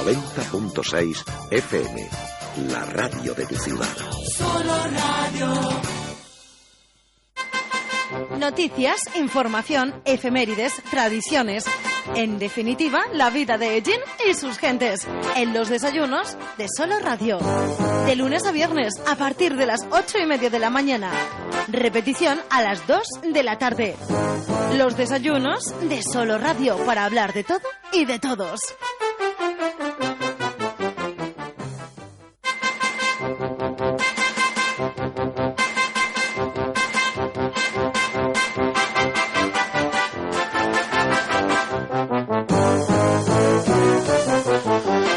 90.6 FM, la radio de tu ciudad. Solo Radio. Noticias, información, efemérides, tradiciones. En definitiva, la vida de Ellín y sus gentes. En los desayunos de Solo Radio. De lunes a viernes, a partir de las 8:30 de la mañana. Repetición a las 2 de la tarde. Los desayunos de Solo Radio, para hablar de todo y de todos.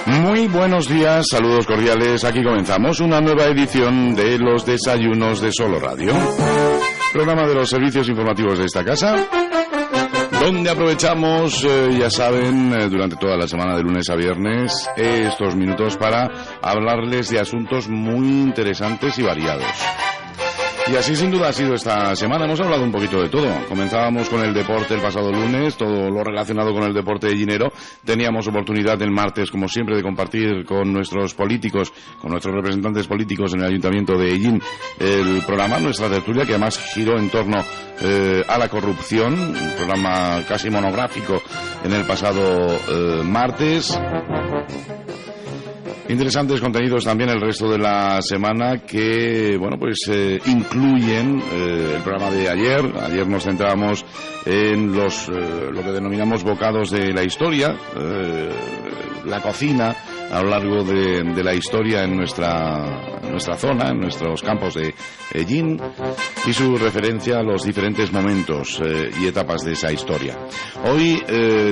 Muy buenos días, saludos cordiales. Aquí comenzamos una nueva edición de los desayunos de Solo Radio, programa de los servicios informativos de esta casa, donde aprovechamos, ya saben, durante toda la semana de lunes a viernes, estos minutos para hablarles de asuntos muy interesantes y variados. Y así sin duda ha sido esta semana. Hemos hablado un poquito de todo. Comenzábamos con el deporte el pasado lunes, todo lo relacionado con el deporte ellinero. Teníamos oportunidad el martes, como siempre, de compartir con nuestros políticos, con nuestros representantes políticos en el Ayuntamiento de Ellín, el programa, nuestra tertulia, que además giró en torno a la corrupción, un programa casi monográfico en el pasado martes. Interesantes contenidos también el resto de la semana que, bueno, pues incluyen el programa de ayer. Ayer nos centrábamos en lo que denominamos bocados de la historia, la cocina a lo largo de la historia en nuestra zona, en nuestros campos de Ellín, y su referencia a los diferentes momentos y etapas de esa historia. Hoy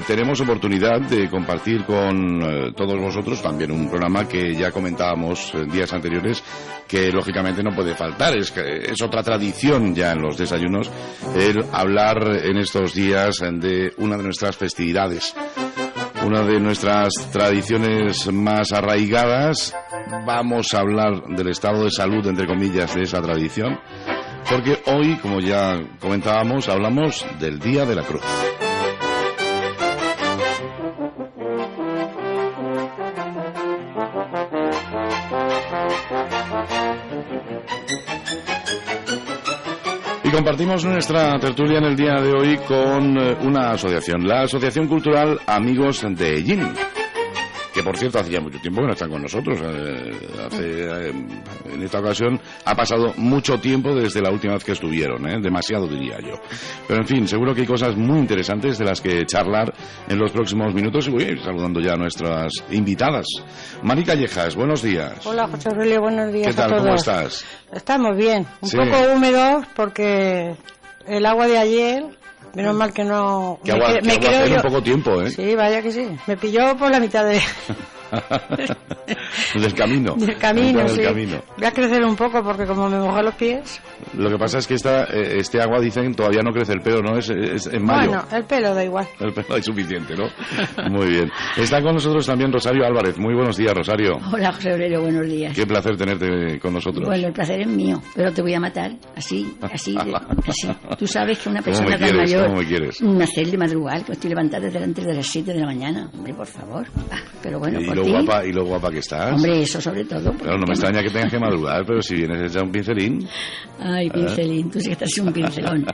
tenemos oportunidad de compartir con todos vosotros también un programa que ya comentábamos en días anteriores, que lógicamente no puede faltar. Es otra tradición ya en los desayunos el hablar en estos días de una de nuestras festividades, una de nuestras tradiciones más arraigadas. Vamos a hablar del estado de salud, entre comillas, de esa tradición, porque hoy, como ya comentábamos, hablamos del Día de la Cruz. Compartimos nuestra tertulia en el día de hoy con una asociación, la Asociación Cultural Amigos de Ellín, que por cierto hacía mucho tiempo que no están con nosotros. En esta ocasión ha pasado mucho tiempo desde la última vez que estuvieron, demasiado diría yo. Pero en fin, seguro que hay cosas muy interesantes de las que charlar en los próximos minutos, y voy a ir saludando ya a nuestras invitadas. Mari Callejas, buenos días. Hola, José Aurelio, buenos días. ¿Qué tal? A todos. ¿Cómo estás? Estamos bien, un Sí. poco húmedos porque el agua de ayer, menos mal que no... Que agua hace un poco tiempo, ¿eh? Sí, vaya que sí. Me pilló por la mitad de... Del camino. Del camino, sí. Del camino. Voy a crecer un poco porque como me mojé los pies... Lo que pasa es que este agua, dicen, todavía no crece el pelo, ¿no? Es en mayo. Bueno, el pelo da igual. El pelo es suficiente, ¿no? Muy bien. Está con nosotros también Rosario Álvarez. Muy buenos días, Rosario. Hola, José Aurelio, buenos días. Qué placer tenerte con nosotros. Bueno, el placer es mío, pero te voy a matar, así. Tú sabes que una persona tan mayor... ¿Cómo me quieres? Nacer de madrugar, que estoy levantada desde antes de las 7 de la mañana. Hombre, por favor. Pero bueno, y por lo ti... guapa que estás. Hombre, eso sobre todo. Pero no me extraña que tengas que madrugar, pero si vienes hecha un pincelín. Ay, pincelín, tú sí que estás un pincelón.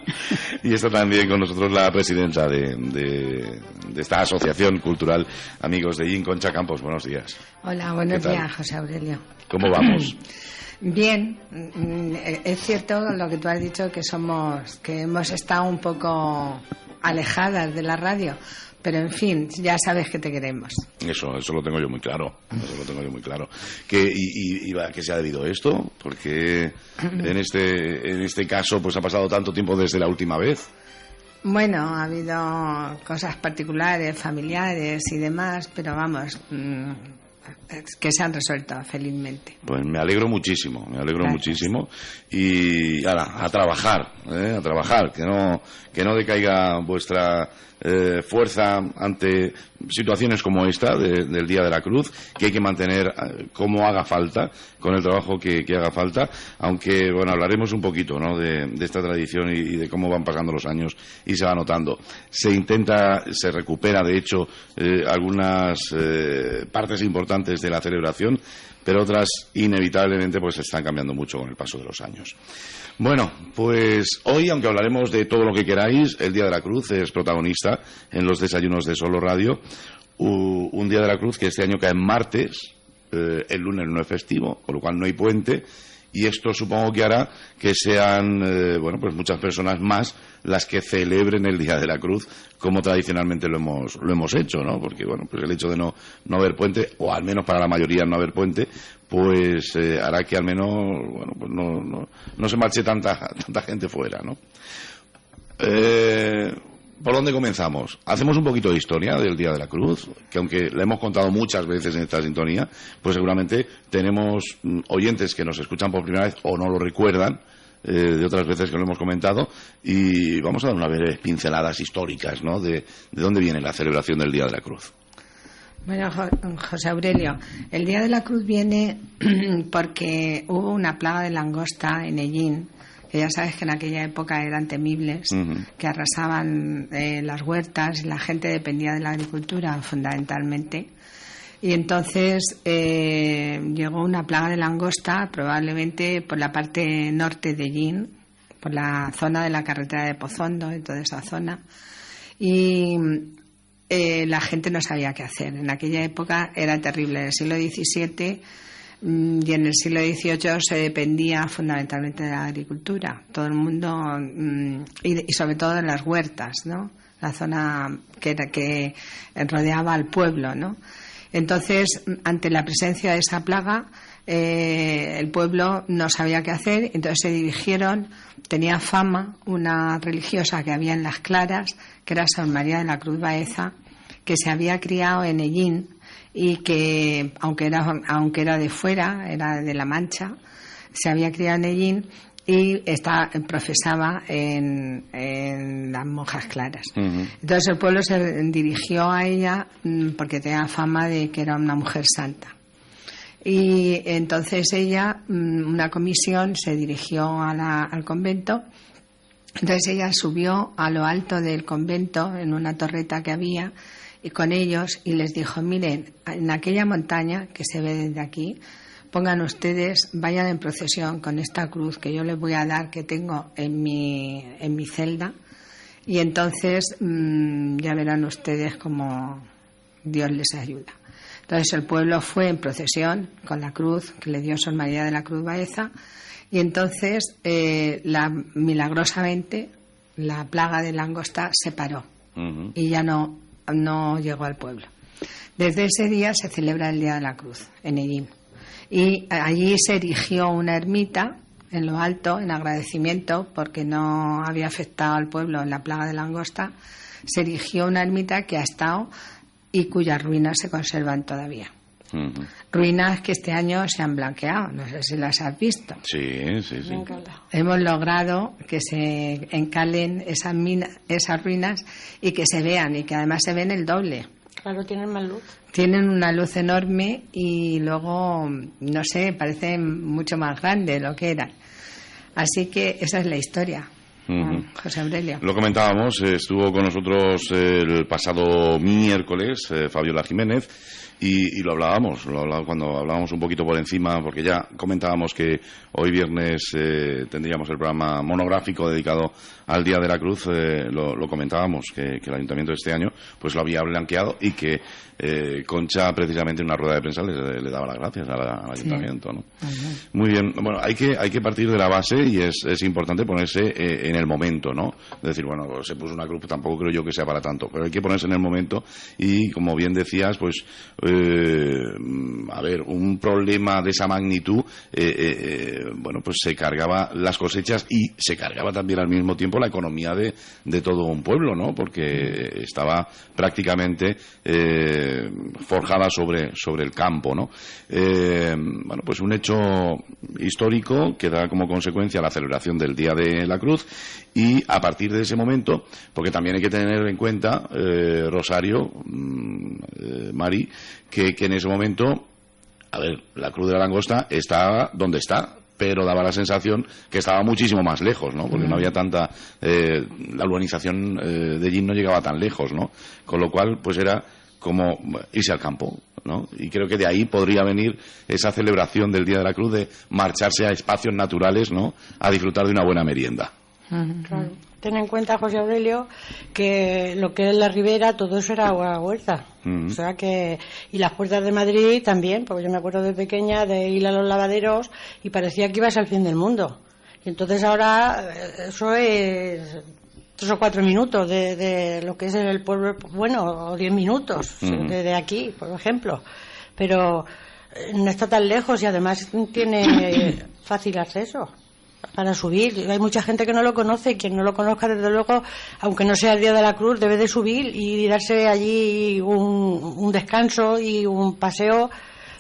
Y está también con nosotros la presidenta de esta asociación cultural Amigos de Ellín, Concha Campos. Buenos días. Hola, buenos días, José Aurelio. ¿Cómo vamos? Bien, es cierto lo que tú has dicho, que hemos estado un poco alejadas de la radio, pero en fin, ya sabes que te queremos. Eso lo tengo yo muy claro. ¿A qué se ha debido esto? Porque en este caso pues ha pasado tanto tiempo desde la última vez. Bueno, ha habido cosas particulares, familiares y demás, pero vamos, que se han resuelto felizmente. Pues me alegro muchísimo. Y ahora, a trabajar, que no decaiga vuestra fuerza ante situaciones como esta del Día de la Cruz, que hay que mantener como haga falta, con el trabajo que haga falta, aunque bueno, hablaremos un poquito, ¿no?, de esta tradición y de cómo van pasando los años y se va notando. Se recupera de hecho algunas partes importantes de la celebración, pero otras inevitablemente pues están cambiando mucho con el paso de los años. Bueno, pues hoy, aunque hablaremos de todo lo que queráis, el Día de la Cruz es protagonista en los desayunos de Solo Radio. Un Día de la Cruz que este año cae en martes, el lunes no es festivo, con lo cual no hay puente, y esto supongo que hará que sean pues muchas personas más las que celebren el Día de la Cruz como tradicionalmente lo hemos hecho, ¿no? Porque bueno, pues el hecho de no haber puente, o al menos para la mayoría no haber puente, pues hará que al menos pues no se marche tanta gente fuera, ¿no? ¿Por dónde comenzamos? Hacemos un poquito de historia del Día de la Cruz, que aunque la hemos contado muchas veces en esta sintonía, pues seguramente tenemos oyentes que nos escuchan por primera vez o no lo recuerdan de otras veces que lo hemos comentado, y vamos a dar unas breves pinceladas históricas, ¿no?, de dónde viene la celebración del Día de la Cruz. Bueno, José Aurelio, el Día de la Cruz viene porque hubo una plaga de langosta en Hellín, que ya sabes que en aquella época eran temibles, que arrasaban las huertas, y la gente dependía de la agricultura fundamentalmente. Y entonces llegó una plaga de langosta, probablemente por la parte norte de Hellín, por la zona de la carretera de Pozondo y toda esa zona. Y la gente no sabía qué hacer. En aquella época era terrible. En el siglo XVII y en el siglo XVIII se dependía fundamentalmente de la agricultura. Todo el mundo, y sobre todo en las huertas, ¿no?, la zona que rodeaba al pueblo, ¿no? Entonces, ante la presencia de esa plaga, el pueblo no sabía qué hacer, entonces se dirigieron, tenía fama una religiosa que había en Las Claras, que era Sor María de la Cruz Baeza, que se había criado en Hellín y que, aunque era de fuera, era de La Mancha, se había criado en Hellín y profesaba en las Monjas Claras. Entonces el pueblo se dirigió a ella porque tenía fama de que era una mujer santa. Y entonces ella, una comisión, se dirigió al convento. Entonces ella subió a lo alto del convento, en una torreta que había, y con ellos, y les dijo: miren, en aquella montaña que se ve desde aquí, pongan ustedes, vayan en procesión con esta cruz que yo les voy a dar, que tengo en mi celda, y entonces ya verán ustedes cómo Dios les ayuda. Entonces el pueblo fue en procesión con la cruz que le dio Sor María de la Cruz Baeza, y entonces milagrosamente la plaga de langosta se paró y ya no llegó al pueblo. Desde ese día se celebra el Día de la Cruz en Hellín. Y allí se erigió una ermita en lo alto, en agradecimiento, porque no había afectado al pueblo en la plaga de langosta. Se erigió una ermita que ha estado y cuyas ruinas se conservan todavía. Ruinas que este año se han blanqueado, no sé si las has visto. Sí. Hemos logrado que se encalen esas ruinas y que se vean, y que además se ven el doble. Claro, tienen más luz. Tienen una luz enorme y luego, no sé, parecen mucho más grandes de lo que eran. Así que esa es la historia. José Aurelio. Lo comentábamos, estuvo con nosotros el pasado miércoles Fabiola Jiménez, y lo hablábamos cuando hablábamos un poquito por encima, porque ya comentábamos que hoy viernes tendríamos el programa monográfico dedicado al Día de la Cruz. Lo comentábamos que el Ayuntamiento de este año pues lo había blanqueado, y que Concha precisamente en una rueda de prensa le daba las gracias al Ayuntamiento, ¿no? Muy bien. Bueno, hay que partir de la base, y es importante ponerse en el momento, ¿no? Es decir, bueno, se puso una cruz, tampoco creo yo que sea para tanto, pero hay que ponerse en el momento, y como bien decías, pues a ver, un problema de esa magnitud, bueno, pues se cargaba las cosechas y se cargaba también al mismo tiempo la economía de todo un pueblo, ¿no? Porque estaba prácticamente forjada sobre el campo, ¿no? Bueno, pues un hecho histórico que da como consecuencia la celebración del Día de la Cruz, y a partir de ese momento, porque también hay que tener en cuenta, Rosario, Mari, que en ese momento, a ver, la Cruz de la Langosta está donde está, pero daba la sensación que estaba muchísimo más lejos, ¿no? Porque no había tanta... la urbanización de allí no llegaba tan lejos, ¿no? Con lo cual, pues era como irse al campo, ¿no? Y creo que de ahí podría venir esa celebración del Día de la Cruz, de marcharse a espacios naturales, ¿no? A disfrutar de una buena merienda. Claro. Ten en cuenta, José Aurelio, que lo que es la ribera, todo eso era agua huerta. O sea que... Y las puertas de Madrid también, porque yo me acuerdo de pequeña de ir a los lavaderos y parecía que ibas al fin del mundo. Y entonces ahora eso es 3 o 4 minutos de lo que es el pueblo, bueno, o 10 minutos de aquí, por ejemplo. Pero no está tan lejos y además tiene fácil acceso para subir. Hay mucha gente que no lo conoce, y quien no lo conozca, desde luego, aunque no sea el Día de la Cruz, debe de subir y darse allí un descanso y un paseo,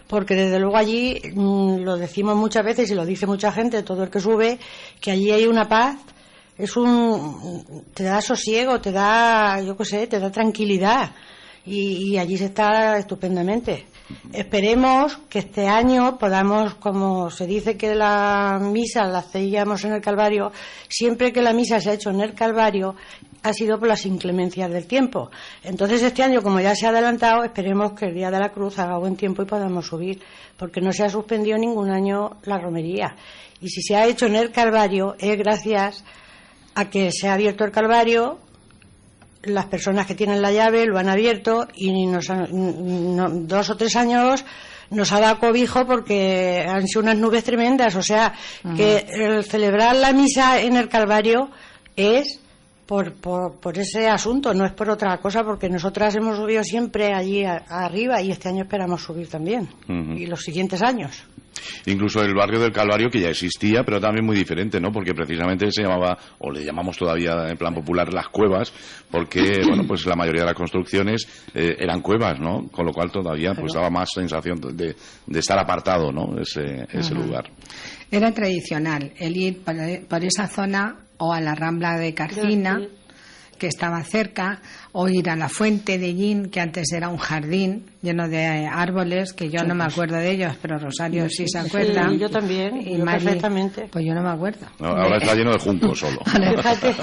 porque desde luego allí, lo decimos muchas veces y lo dice mucha gente, todo el que sube, que allí hay una paz, te da sosiego, te da, yo qué sé, te da tranquilidad, y allí se está estupendamente. Esperemos que este año podamos, como se dice que la misa la hacíamos en el Calvario, siempre que la misa se ha hecho en el Calvario ha sido por las inclemencias del tiempo. Entonces este año, como ya se ha adelantado, esperemos que el Día de la Cruz haga buen tiempo y podamos subir, porque no se ha suspendido ningún año la romería. Y si se ha hecho en el Calvario es gracias a que se ha abierto el Calvario. Las personas que tienen la llave lo han abierto y 2 o 3 años nos ha dado cobijo, porque han sido unas nubes tremendas. O sea, que el celebrar la misa en el Calvario es por ese asunto, no es por otra cosa, porque nosotras hemos subido siempre allí arriba y este año esperamos subir también, y los siguientes años. Incluso el barrio del Calvario, que ya existía, pero también muy diferente, ¿no? Porque precisamente se llamaba, o le llamamos todavía en plan popular, las cuevas, porque, bueno, pues la mayoría de las construcciones eran cuevas, ¿no? Con lo cual todavía pues daba más sensación de estar apartado, ¿no? Ese lugar. Era tradicional el ir por esa zona, o a la Rambla de Carcina, que estaba cerca, o ir a la Fuente de Llín, que antes era un jardín lleno de árboles, que yo no me acuerdo de ellos, pero Rosario sí se acuerda. Sí, yo también, y yo Mari, perfectamente. Pues yo no me acuerdo. No, ahora está lleno de juncos solo.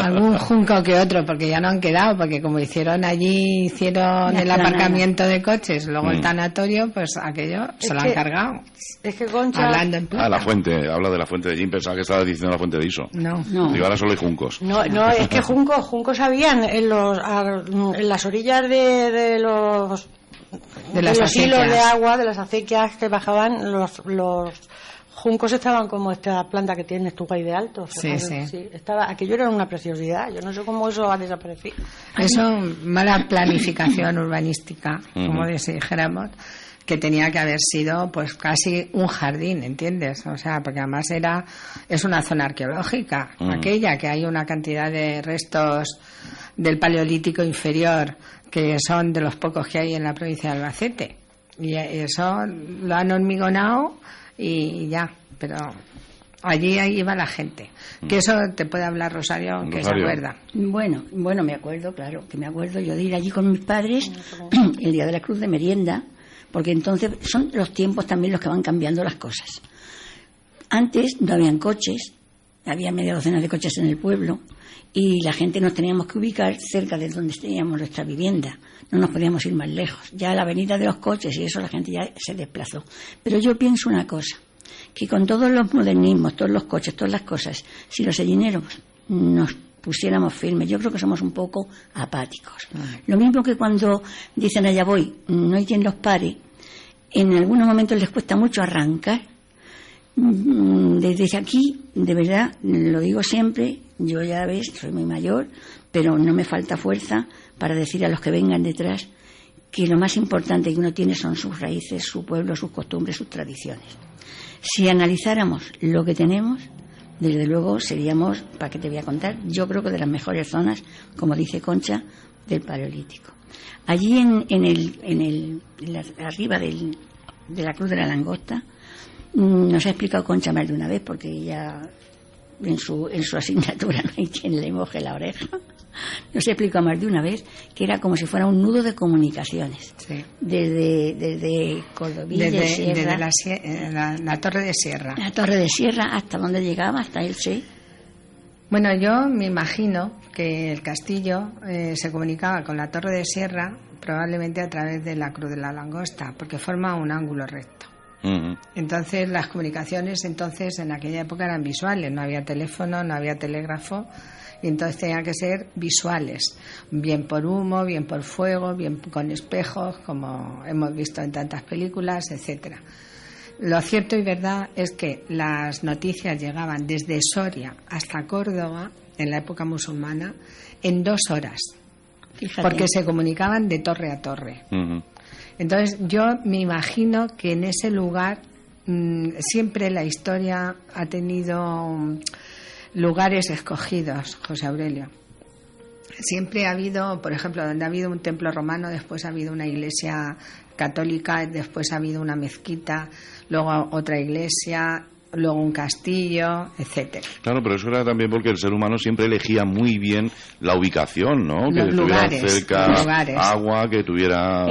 Algún junco que otro, porque ya no han quedado, porque como hicieron el aparcamiento de coches, luego el tanatorio, pues aquello se lo han cargado. Es que Concha... Hablando en plata. La fuente, habla de la Fuente de Llín, pensaba que estaba diciendo la Fuente de Iso. No. Digo, ahora solo hay juncos. No, es que juncos habían en las orillas de los hilos de agua, de las acequias que bajaban, los juncos estaban como esta planta que tienes tú ahí de alto. Sí. Aquello era una preciosidad. Yo no sé cómo eso ha desaparecido. Eso, mala planificación urbanística, como dijéramos, que tenía que haber sido pues casi un jardín, ¿entiendes? O sea, porque además es una zona arqueológica, aquella que hay una cantidad de restos del Paleolítico inferior que son de los pocos que hay en la provincia de Albacete, y eso lo han hormigonado y ya, pero allí iba la gente. Que eso te puede hablar Rosario, que se acuerda. Bueno, me acuerdo, claro, que me acuerdo yo de ir allí con mis padres el Día de la Cruz de merienda, porque entonces son los tiempos también los que van cambiando las cosas. Antes no habían coches, había media docena de coches en el pueblo, y la gente nos teníamos que ubicar cerca de donde teníamos nuestra vivienda, no nos podíamos ir más lejos. Ya la avenida de los coches y eso, la gente ya se desplazó. Pero yo pienso una cosa, que con todos los modernismos, todos los coches, todas las cosas, si los sellineros nos pusiéramos firmes, yo creo que somos un poco apáticos. Lo mismo que cuando dicen allá voy, no hay quien los pare, en algunos momentos les cuesta mucho arrancar. Desde aquí, de verdad, lo digo siempre, yo ya ves, soy muy mayor, pero no me falta fuerza para decir a los que vengan detrás que lo más importante que uno tiene son sus raíces, su pueblo, sus costumbres, sus tradiciones. Si analizáramos lo que tenemos, desde luego seríamos, ¿para qué te voy a contar? Yo creo que de las mejores zonas, como dice Concha, del Paleolítico. Allí arriba de la Cruz de la Langosta, nos ha explicado Concha más de una vez, porque ella en su asignatura, no hay quien le moje la oreja. Nos explicó más de una vez que era como si fuera un nudo de comunicaciones. Sí. Desde Cordovilla, desde la Torre de Sierra. La Torre de Sierra, hasta donde llegaba, hasta Elche. Bueno, yo me imagino que el castillo se comunicaba con la Torre de Sierra probablemente a través de la Cruz de la Langosta, porque forma un ángulo recto. Entonces las comunicaciones en aquella época eran visuales, no había teléfono, no había telégrafo, y entonces tenían que ser visuales, bien por humo, bien por fuego, bien con espejos, como hemos visto en tantas películas, etcétera. Lo cierto y verdad es que las noticias llegaban desde Soria hasta Córdoba en la época musulmana en 2 horas. Fíjate. Porque se comunicaban de torre a torre. Entonces yo me imagino que en ese lugar siempre la historia ha tenido lugares escogidos, José Aurelio. Siempre ha habido, por ejemplo, donde ha habido un templo romano, después ha habido una iglesia católica, después ha habido una mezquita, luego otra iglesia, luego un castillo, etcétera. Claro, pero eso era también porque el ser humano siempre elegía muy bien la ubicación, ¿no? Los que lugares, tuviera cerca agua, que tuviera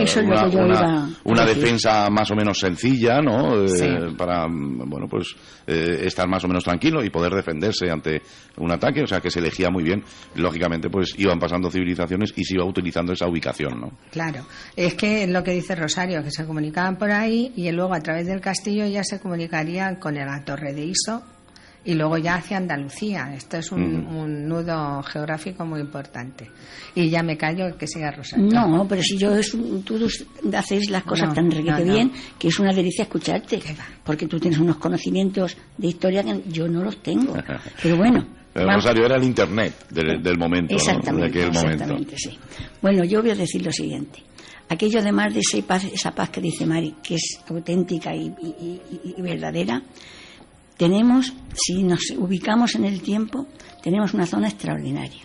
una defensa más o menos sencilla, ¿no? Sí. Para, bueno, pues estar más o menos tranquilo y poder defenderse ante un ataque, o sea que se elegía muy bien. Lógicamente, pues iban pasando civilizaciones y se iba utilizando esa ubicación, ¿no? Claro, es que es lo que dice Rosario, que se comunicaban por ahí y luego a través del castillo ya se comunicarían con la Torre de Iso y luego ya hacia Andalucía. Esto es un nudo geográfico muy importante. Y ya me callo, que siga Rosario. No, pero si tú haces las cosas tan requete bien que es una delicia escucharte, porque tú tienes unos conocimientos de historia que yo no los tengo. Pero bueno. Rosario era el internet del momento, exactamente, ¿no? De aquel momento. Sí. Bueno, yo voy a decir lo siguiente. Aquello, además de esa paz que dice Mari, que es auténtica y verdadera, tenemos, si nos ubicamos en el tiempo, tenemos una zona extraordinaria.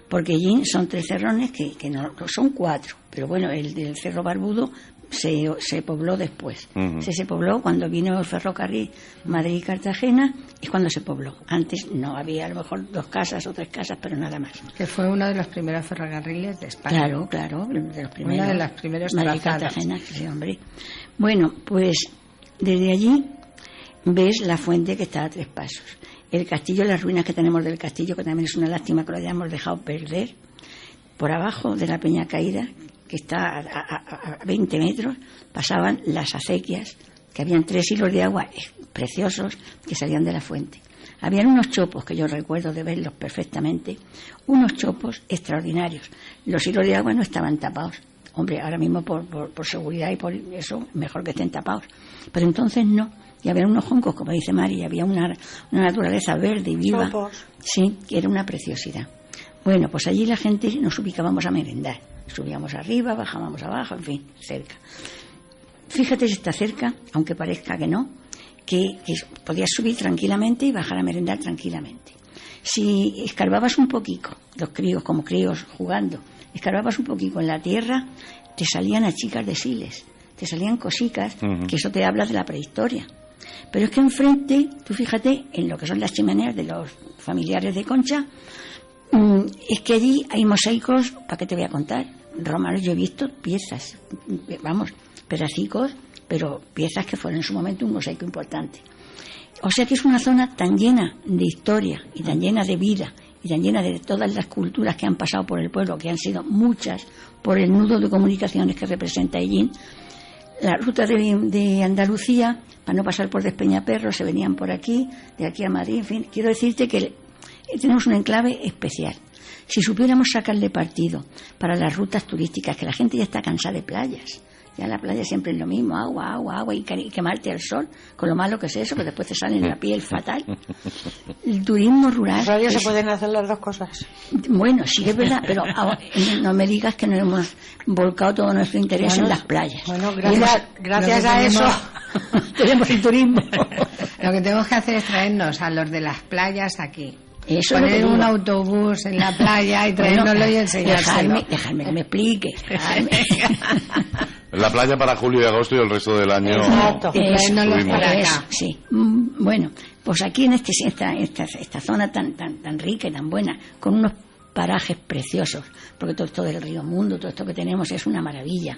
Porque allí son 3 cerrones que no son 4, pero bueno, el del Cerro Barbudo se pobló después. Se pobló cuando vino el ferrocarril Madrid-Cartagena, es cuando se pobló. Antes no, había a lo mejor 2 casas o 3 casas, pero nada más. Que fue uno de los primeros ferrocarriles de España. Claro, de los primeros. Una de las primeras Madrid-Cartagena, sí, hombre. Bueno, pues desde allí ves la fuente que está a 3 pasos. El castillo, las ruinas que tenemos del castillo, que también es una lástima que lo hayamos dejado perder. Por abajo de la Peña Caída, que está a 20 metros, pasaban las acequias, que habían 3 hilos de agua preciosos que salían de la fuente. Habían unos chopos, que yo recuerdo de verlos perfectamente, unos chopos extraordinarios. Los hilos de agua no estaban tapados. Hombre, ahora mismo por seguridad y por eso, mejor que estén tapados. Pero entonces no. Y había unos juncos, como dice Mari, había una naturaleza verde y viva. Chopos. Sí, que era una preciosidad. Bueno, pues allí la gente nos ubicábamos a merendar. Subíamos arriba, bajábamos abajo, en fin, cerca. Fíjate si está cerca, aunque parezca que no, que podías subir tranquilamente y bajar a merendar tranquilamente. Si escarbabas un poquito, los críos como críos jugando, escarbabas un poquito en la tierra, te salían achicas de siles, te salían cosicas, que eso te habla de la prehistoria. Pero es que enfrente, tú fíjate, en lo que son las chimeneas de los familiares de Concha, es que allí hay mosaicos, ¿para qué te voy a contar? Romanos, yo he visto piezas, pedacicos, pero piezas que fueron en su momento un mosaico importante. O sea que es una zona tan llena de historia y tan llena de vida y tan llena de todas las culturas que han pasado por el pueblo, que han sido muchas, por el nudo de comunicaciones que representa Hellín. La ruta de Andalucía, para no pasar por Despeñaperro, se venían por aquí, de aquí a Madrid, en fin. Quiero decirte que tenemos un enclave especial. Si supiéramos sacarle partido para las rutas turísticas, que la gente ya está cansada de playas. Ya en la playa siempre es lo mismo, agua, y quemarte al sol, con lo malo que es eso, que después te sale en la piel fatal. El turismo rural... En radio se pueden hacer las 2 cosas. Bueno, sí es verdad, pero no me digas que no hemos volcado todo nuestro interés en las playas. Bueno, gracias a eso tenemos el turismo. Lo que tenemos que hacer es traernos a los de las playas aquí. Eso poner un autobús en la playa y traérnoslo y enseñárselo. Dejadme que me explique. La playa para julio y agosto y el resto del año. Exacto. Traérnoslo para acá. Sí. Bueno, pues aquí en esta zona tan rica y tan buena, con unos parajes preciosos, porque todo esto del Río Mundo, todo esto que tenemos es una maravilla.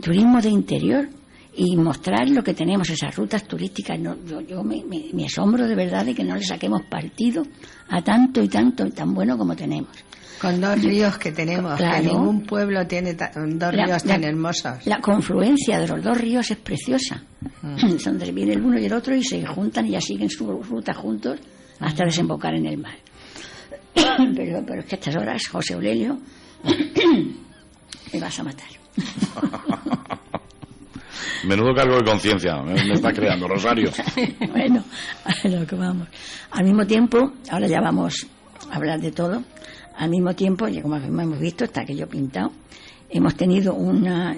Turismo de interior y mostrar lo que tenemos, esas rutas turísticas. No, yo me asombro de verdad de que no le saquemos partido a tanto y tanto y tan bueno como tenemos. Con 2 ríos que tenemos, claro. Que ningún pueblo tiene 2 ríos tan hermosos. La confluencia de los 2 ríos es preciosa. Donde viene el uno y el otro y se juntan y ya siguen su ruta juntos hasta desembocar en el mar. Pero es que a estas horas, José Aurelio, me vas a matar. Menudo cargo de conciencia me está creando, Rosario. Bueno, a lo que vamos. Al mismo tiempo, ahora ya vamos a hablar de todo. Al mismo tiempo, ya como hemos visto, está aquello pintado.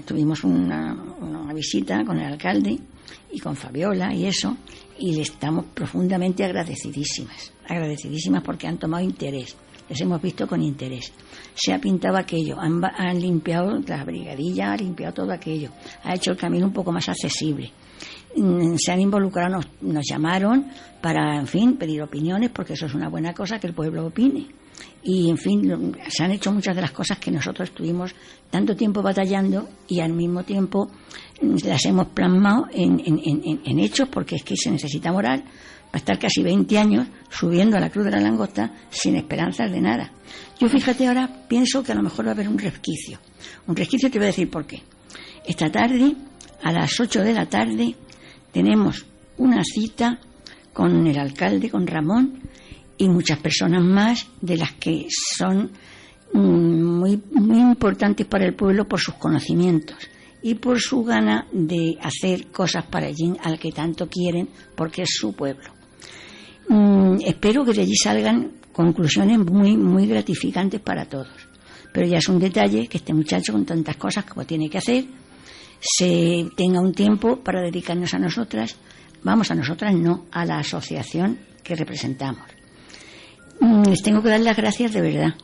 Tuvimos una visita con el alcalde y con Fabiola y eso, y le estamos profundamente agradecidísimas porque han tomado interés. Les hemos visto con interés. Se ha pintado aquello, han limpiado la brigadilla, ha limpiado todo aquello, ha hecho el camino un poco más accesible. Se han involucrado, nos llamaron para, en fin, pedir opiniones, porque eso es una buena cosa, que el pueblo opine. Y, en fin, se han hecho muchas de las cosas que nosotros estuvimos tanto tiempo batallando y al mismo tiempo las hemos plasmado en hechos, porque es que se necesita moral para estar casi 20 años subiendo a la Cruz de la Langosta sin esperanzas de nada. Yo, fíjate, ahora pienso que a lo mejor va a haber un resquicio. Un resquicio, te voy a decir por qué. Esta tarde, a las 8 de la tarde, tenemos una cita con el alcalde, con Ramón, y muchas personas más de las que son muy, muy importantes para el pueblo por sus conocimientos y por su gana de hacer cosas para allí al que tanto quieren, porque es su pueblo. Espero que de allí salgan conclusiones muy, muy gratificantes para todos. Pero ya es un detalle que este muchacho, con tantas cosas como tiene que hacer, se tenga un tiempo para dedicarnos a nosotras. Vamos, a nosotras no, a la asociación que representamos. Les tengo que dar las gracias de verdad.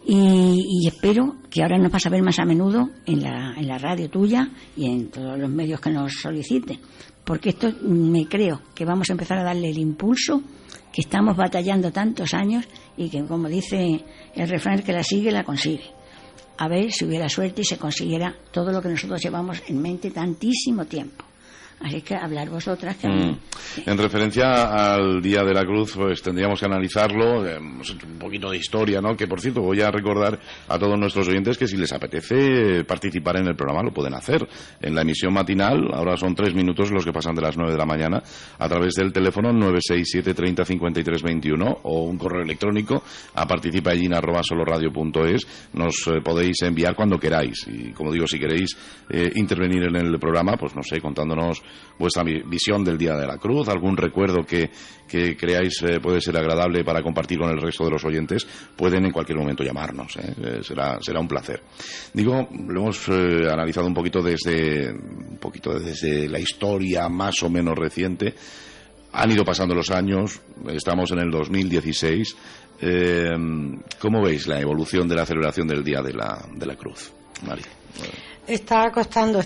Y espero que ahora nos vas a ver más a menudo en la radio tuya y en todos los medios que nos soliciten, porque esto me creo que vamos a empezar a darle el impulso que estamos batallando tantos años y que, como dice el refrán, que la sigue, la consigue. A ver si hubiera suerte y se consiguiera todo lo que nosotros llevamos en mente tantísimo tiempo. Así que hablar vosotras. En referencia al Día de la Cruz, pues tendríamos que analizarlo, un poquito de historia, ¿no? Que, por cierto, voy a recordar a todos nuestros oyentes que si les apetece participar en el programa lo pueden hacer. En la emisión matinal, ahora son 3 minutos los que pasan de las 9 de la mañana, a través del teléfono 967 30 53 21 o un correo electrónico a participaallin@soloradio.es. Nos podéis enviar cuando queráis. Y, como digo, si queréis intervenir en el programa, pues no sé, contándonos vuestra visión del Día de la Cruz, algún recuerdo que creáis puede ser agradable para compartir con el resto de los oyentes, pueden en cualquier momento llamarnos, será un placer. Digo, lo hemos analizado un poquito desde la historia más o menos reciente. Han ido pasando los años, estamos en el 2016. ¿Cómo veis la evolución de la celebración del Día de la Cruz, Mari? Está costando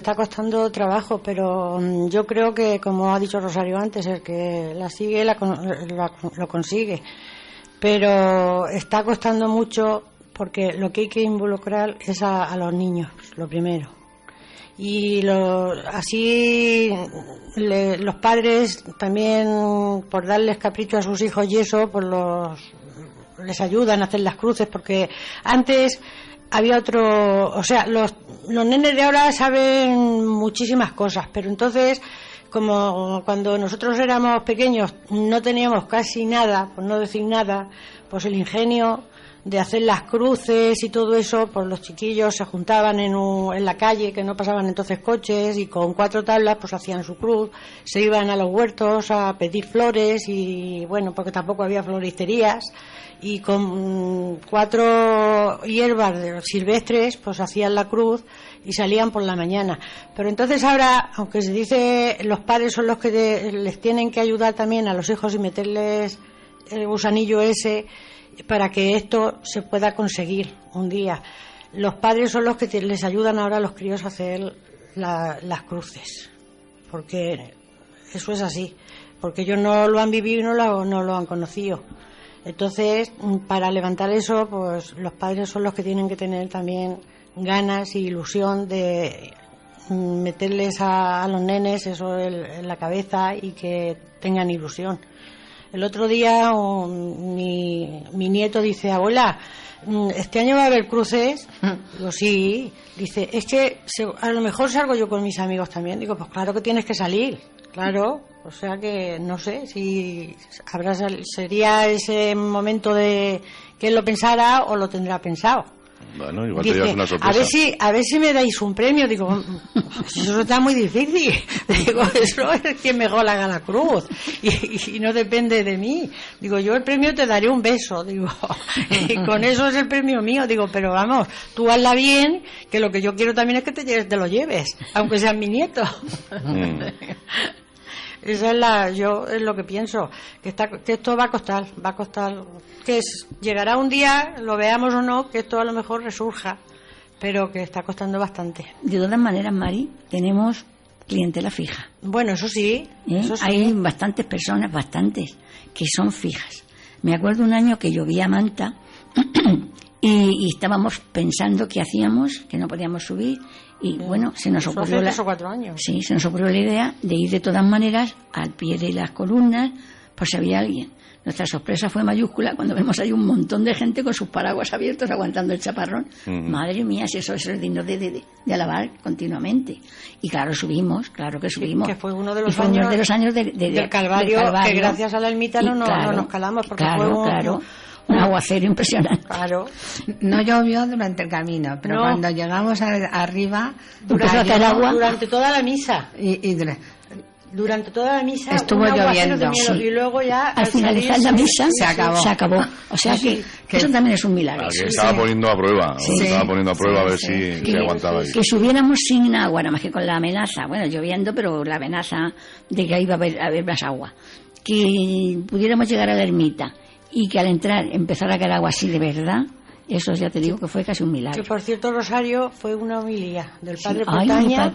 trabajo, pero yo creo que, como ha dicho Rosario antes, el que la sigue lo consigue. Pero está costando mucho porque lo que hay que involucrar es a los niños, lo primero. Y así los padres también, por darles capricho a sus hijos y eso, pues les ayudan a hacer las cruces, porque antes había otro, o sea, los nenes de ahora saben muchísimas cosas, pero entonces, como cuando nosotros éramos pequeños no teníamos casi nada, por no decir nada, pues el ingenio de hacer las cruces y todo eso, pues los chiquillos se juntaban en la calle, que no pasaban entonces coches, y con 4 tablas pues hacían su cruz, se iban a los huertos a pedir flores, y bueno, porque tampoco había floristerías, y con 4 hierbas silvestres pues hacían la cruz y salían por la mañana. Pero entonces ahora, aunque se dice los padres son los que les tienen que ayudar también a los hijos y meterles el gusanillo ese para que esto se pueda conseguir un día, los padres son los que les ayudan ahora a los críos a hacer las cruces, porque eso es así. porque ellos no lo han vivido y no lo han conocido. Entonces, para levantar eso, pues los padres son los que tienen que tener también ganas y ilusión de meterles a los nenes eso en la cabeza y que tengan ilusión. El otro día mi nieto dice: abuela, ¿este año va a haber cruces? Digo, sí. Dice, es que a lo mejor salgo yo con mis amigos también. Digo, pues claro que tienes que salir, claro. O sea que no sé si sería ese momento de que él lo pensara o lo tendrá pensado. Bueno, igual dice, te llevas una sorpresa. A ver si me dais un premio. Digo, eso está muy difícil. Digo, eso es quien mejor haga la cruz y no depende de mí. Digo, yo el premio te daré un beso. Digo, y con eso es el premio mío. Digo, pero vamos, tú hazla bien, que lo que yo quiero también es que te lo lleves, aunque seas mi nieto. Esa es es lo que pienso, que esto va a costar, que llegará un día, lo veamos o no, que esto a lo mejor resurja, pero que está costando bastante. De todas maneras, Mari, tenemos clientela fija. Bueno, eso sí. Hay bastantes personas, que son fijas. Me acuerdo un año que llovía manta y estábamos pensando qué hacíamos, que no podíamos subir. Y bueno, se nos ocurrió hace 3 o 4 años. Sí, se nos ocurrió la idea de ir de todas maneras al pie de las columnas por si había alguien. Nuestra sorpresa fue mayúscula cuando vemos ahí un montón de gente con sus paraguas abiertos aguantando el chaparrón. Madre mía, si eso es digno de alabar continuamente. Y claro que subimos. Que fue uno de los años del Calvario, que gracias a la ermita no nos calamos, porque fue un aguacero impresionante. Claro. No llovió durante el camino, pero cuando llegamos arriba empezó a caer agua durante toda la misa. Durante toda la misa estuvo lloviendo. Sí. Y luego ya al finalizar la misa se acabó. O sea que eso también es un milagro. Que estaba poniendo a prueba. Estaba poniendo a prueba a ver si aguantaba. Que subiéramos sin agua, nada más que con la amenaza, bueno, lloviendo, pero la amenaza de que iba a haber más agua. Que pudiéramos llegar a la ermita y que al entrar empezara a caer agua así de verdad, eso ya te digo que fue casi un milagro. Que por cierto, Rosario, fue una homilía del Padre Portaña,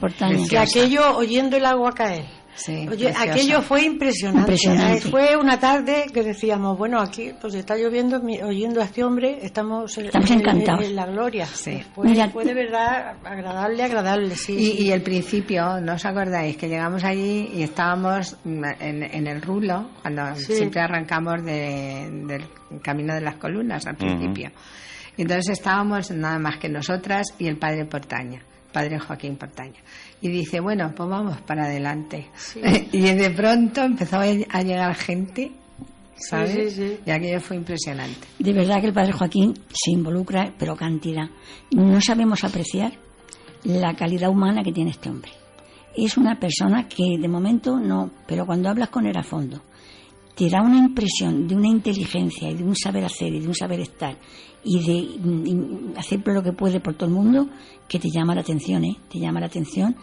que aquello oyendo el agua caer. Sí, oye, aquello fue impresionante. Fue una tarde que decíamos, bueno, aquí pues está lloviendo, oyendo a este hombre, estamos encantados. En la gloria. Sí. Fue de verdad agradable, sí. Y el principio, ¿no os acordáis? Que llegamos allí y estábamos en el rulo, cuando siempre arrancamos del camino de las columnas al principio. Y entonces estábamos nada más que nosotras y el Padre Portaña, Padre Joaquín Portaña. Y dice, bueno, pues vamos para adelante. Sí. Y de pronto empezó a llegar gente, ¿sabes? Sí. Y aquello fue impresionante. De verdad que el Padre Joaquín se involucra, pero cantidad. No sabemos apreciar la calidad humana que tiene este hombre. Es una persona que de momento no, pero cuando hablas con él a fondo, te da una impresión de una inteligencia y de un saber hacer y de un saber estar y de hacer lo que puede por todo el mundo, que te llama la atención, te llama la atención,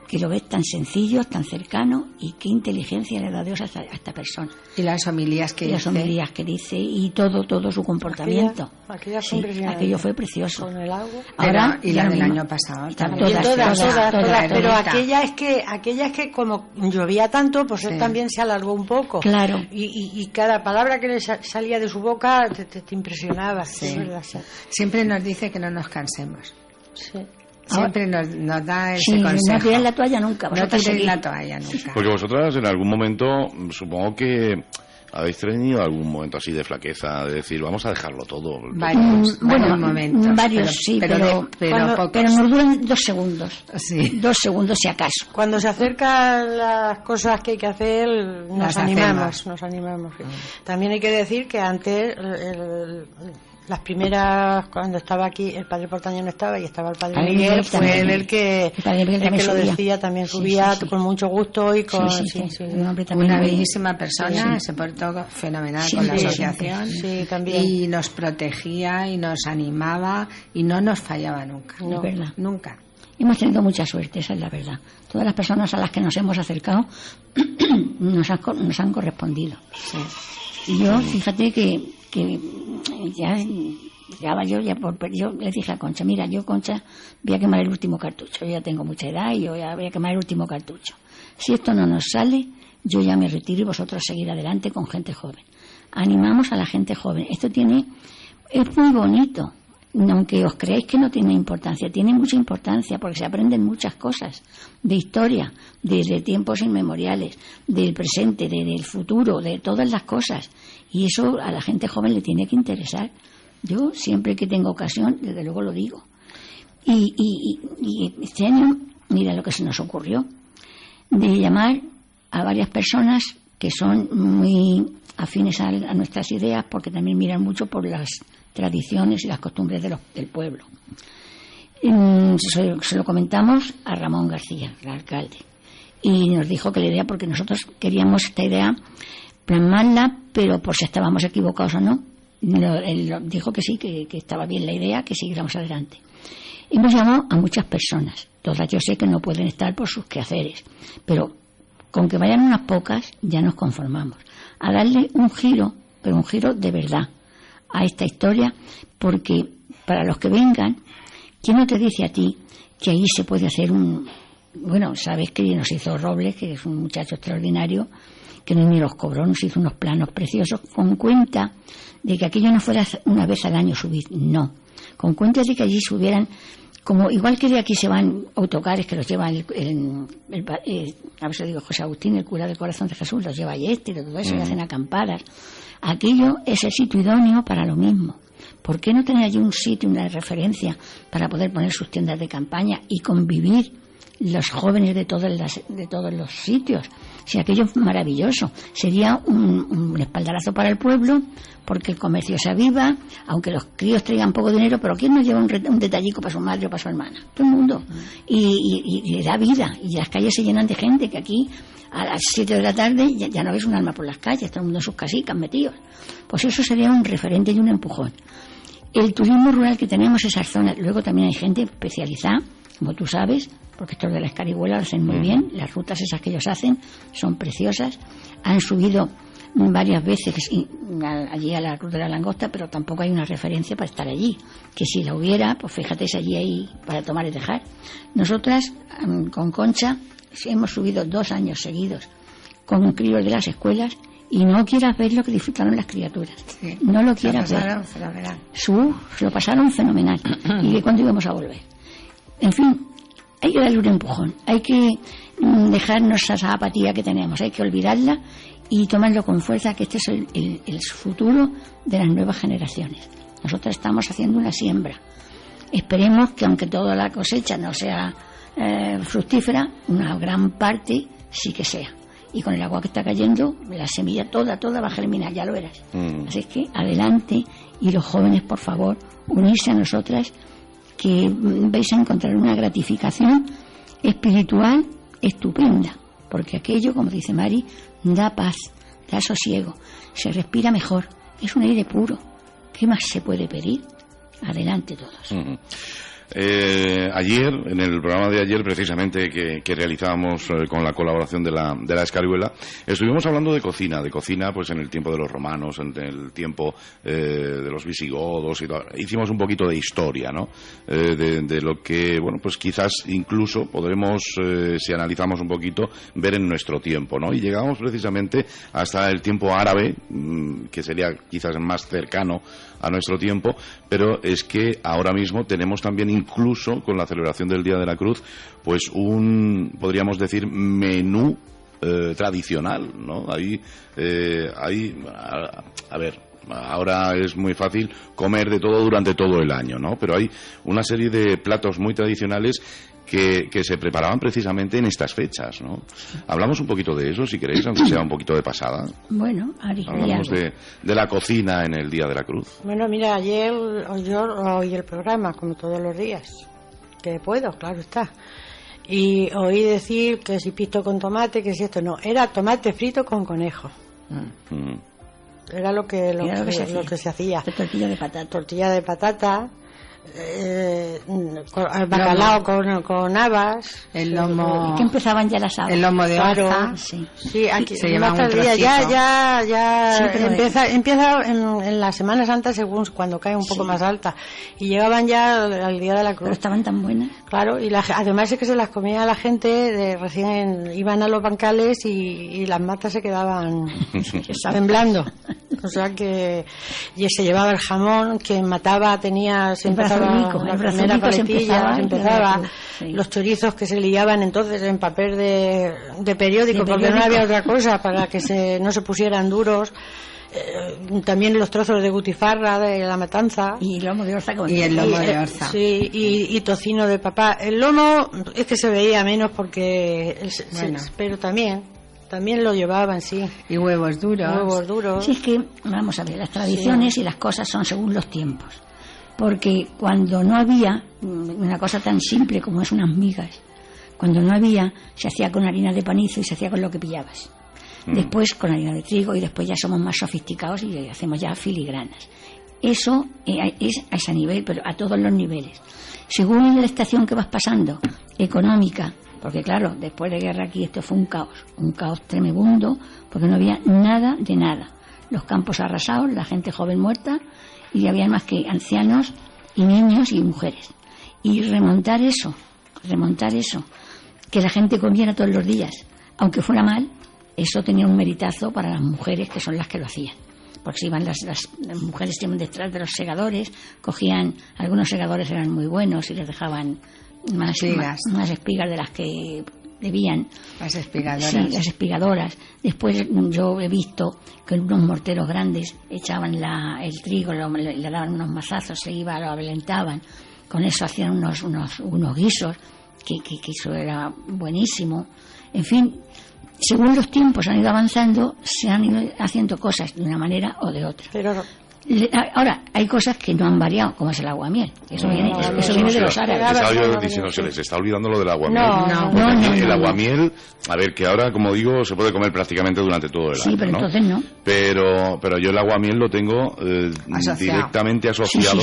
que lo ves tan sencillo, tan cercano, y qué inteligencia le da Dios a esta persona. Y las homilías que dice y todo su comportamiento. Aquello fue precioso. Con el agua. Ahora, y la del año pasado también. Todas. Pero aquella es que como llovía tanto, pues él también se alargó un poco. Claro. Y cada palabra que le salía de su boca te impresionaba. Sí. Siempre nos dice que no nos cansemos. Sí. Siempre nos da ese consejo. No tiréis la toalla nunca. No tiréis la toalla nunca. Porque vosotras en algún momento, supongo que habéis tenido algún momento así de flaqueza, de decir, vamos a dejarlo todo. Varios momentos. Varios, pero nos duran 2 segundos. Sí. 2 segundos si acaso. Cuando se acercan las cosas que hay que hacer, nos animamos. También hay que decir que antes... Las primeras, cuando estaba aquí, el Padre Portaña no estaba y estaba el Padre Miguel, fue él el que lo decía, también subía con mucho gusto y con... Una bellísima persona, se portó fenomenal con la asociación también. Y nos protegía y nos animaba y no nos fallaba nunca. No, es verdad. Nunca. Hemos tenido mucha suerte, esa es la verdad. Todas las personas a las que nos hemos acercado nos han correspondido. Sí. Y yo, fíjate que yo le dije a Concha, mira, yo, Concha, voy a quemar el último cartucho. Yo ya tengo mucha edad y yo voy a quemar el último cartucho. Si esto no nos sale, yo ya me retiro y vosotros seguir adelante con gente joven. Animamos a la gente joven. Esto es muy bonito, aunque os creáis que no tiene importancia, tiene mucha importancia porque se aprenden muchas cosas de historia, desde tiempos inmemoriales, del presente, del futuro, de todas las cosas, y eso a la gente joven le tiene que interesar. Yo siempre que tengo ocasión, desde luego lo digo. Y este año, mira lo que se nos ocurrió, de llamar a varias personas que son muy afines a nuestras ideas, porque también miran mucho por las tradiciones y las costumbres del pueblo. Se lo comentamos a Ramón García, el alcalde, y nos dijo que la idea, porque nosotros queríamos esta idea plasmarla, pero por si estábamos equivocados o no. Él dijo que sí, que estaba bien la idea, que siguiéramos adelante. Hemos llamado a muchas personas, todas yo sé que no pueden estar por sus quehaceres, pero con que vayan unas pocas ya nos conformamos, a darle un giro, pero un giro de verdad a esta historia, porque para los que vengan, ¿quién no te dice a ti que ahí se puede hacer bueno, sabes que nos hizo Robles, que es un muchacho extraordinario, que ni los cobró, nos hizo unos planos preciosos, con cuenta de que aquello no fuera una vez al año subir, no, con cuenta de que allí subieran, como igual que de aquí se van autocares que los lleva a ver si digo, José Agustín, el cura del Corazón de Jesús, los lleva a Yeste y todo eso, y hacen acampadas. Aquello es el sitio idóneo para lo mismo. ¿Por qué no tener allí un sitio, una referencia para poder poner sus tiendas de campaña y convivir los jóvenes de todos los sitios? Si aquello es maravilloso, sería un espaldarazo para el pueblo, porque el comercio se aviva, aunque los críos traigan poco dinero, pero ¿quién no lleva un detallico para su madre o para su hermana? Todo el mundo. Y le da vida, y las calles se llenan de gente, que aquí a las 7 de la tarde ya no ves un alma por las calles, todo el mundo en sus casicas metidos. Pues eso sería un referente y un empujón. El turismo rural que tenemos, esas zonas, luego también hay gente especializada, como tú sabes, porque estos de la Escarihuela lo hacen muy bien, las rutas esas que ellos hacen son preciosas, han subido varias veces allí a la Cruz de la Langosta, pero tampoco hay una referencia para estar allí, que si la hubiera, pues fíjate, es allí ahí para tomar y dejar. Nosotras, con Concha, hemos subido 2 años seguidos con críos de las escuelas, y no quieras ver lo que disfrutaron las criaturas. Sí, no lo quieras ver. Se lo pasaron fenomenal. ¿Y de cuándo íbamos a volver? En fin, hay que darle un empujón, hay que dejarnos esa apatía que tenemos, hay que olvidarla y tomarlo con fuerza, que este es el futuro de las nuevas generaciones. Nosotros estamos haciendo una siembra. Esperemos que, aunque toda la cosecha no sea fructífera, una gran parte sí que sea. Y con el agua que está cayendo, la semilla toda va a germinar, ya lo verás. Así es que adelante, y los jóvenes, por favor, unirse a nosotras, que vais a encontrar una gratificación espiritual estupenda, porque aquello, como dice Mari, da paz, da sosiego, se respira mejor, es un aire puro. ¿Qué más se puede pedir? Adelante todos. Ayer, en el programa de ayer, precisamente, que realizábamos con la colaboración de la Escarihuela, estuvimos hablando de cocina, pues en el tiempo de los romanos, en el tiempo de los visigodos y todo. Hicimos un poquito de historia, ¿no? De lo que, bueno, pues quizás incluso podremos, si analizamos un poquito, ver en nuestro tiempo, ¿no? Y llegamos precisamente hasta el tiempo árabe, que sería quizás más cercano a nuestro tiempo, pero es que ahora mismo tenemos también, incluso con la celebración del Día de la Cruz, pues podríamos decir, menú tradicional, ¿no? A ver, ahora es muy fácil comer de todo durante todo el año, ¿no? Pero hay una serie de platos muy tradicionales que se preparaban precisamente en estas fechas, ¿no? Hablamos un poquito de eso, si queréis, aunque sea un poquito de pasada. Bueno, hablamos de la cocina en el Día de la Cruz. Bueno, mira, ayer yo oí el programa, como todos los días, que puedo, claro está. Y oí decir que si pisto con tomate, que si esto no, era tomate frito con conejo. Era lo que se hacía. Tortilla de patata. Tortilla de patata. bacalao con habas, el lomo, que empezaban ya las habas, el lomo de orza, sí, aquí se lleva un día, ya sí, empieza en la Semana Santa, según cuando cae un poco más alta, y llegaban ya al día de la cruz. Pero estaban tan buenas. Claro, y además es que se las comía la gente, recién iban a los bancales y las matas se quedaban temblando. O sea que y se llevaba el jamón, quien mataba se empezaba la primera paletilla, se empezaba los chorizos que se liaban entonces en papel de periódico, porque no había otra cosa para que no se pusieran duros. También los trozos de butifarra de la matanza y lomo de orza sí, y tocino de papá. El lomo es que se veía menos porque pero también lo llevaban, sí. Y huevos duros. Sí, es que, vamos a ver, las tradiciones y las cosas son según los tiempos. Porque cuando no había una cosa tan simple como es unas migas, cuando no había, se hacía con harina de panizo y se hacía con lo que pillabas. Después con harina de trigo y después ya somos más sofisticados y hacemos ya filigranas. Eso es a ese nivel, pero a todos los niveles. Según la estación que vas pasando, económica, porque claro, después de guerra aquí esto fue un caos tremebundo, porque no había nada de nada. Los campos arrasados, la gente joven muerta, y había más que ancianos y niños y mujeres. Y remontar eso, que la gente comiera todos los días, aunque fuera mal, eso tenía un meritazo para las mujeres, que son las que lo hacían. Porque se iban las mujeres iban detrás de los segadores, cogían, algunos segadores eran muy buenos y les dejaban más espigas de las que debían. Las espigadoras. Sí, las espigadoras. Después yo he visto que en unos morteros grandes echaban el trigo, le daban unos mazazos, lo abelentaban. Con eso hacían unos guisos, que eso era buenísimo. En fin, según los tiempos han ido avanzando, se han ido haciendo cosas de una manera o de otra. Pero ahora, hay cosas que no han variado, como es el aguamiel. Eso viene de los árabes. Estaba yo diciendo, se les está olvidando lo del aguamiel. No. El aguamiel, a ver, que ahora, como digo, se puede comer prácticamente durante todo el año. Sí, pero ¿no? Entonces no. Pero yo el aguamiel lo tengo directamente asociado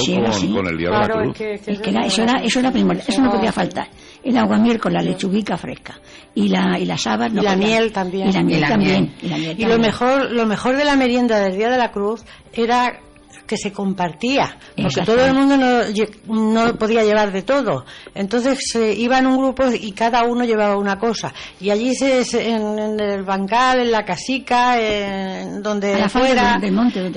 con el Día de la Cruz. Eso era primordial, eso no podía faltar. El aguamiel con la lechuguica fresca y las habas. Y la miel también. Y la miel también. Y lo mejor de la merienda del Día de la Cruz era que se compartía, porque todo el mundo no podía llevar de todo. Entonces se iba en un grupo y cada uno llevaba una cosa. Y allí en el bancal, en la casica, donde fuera, del monte,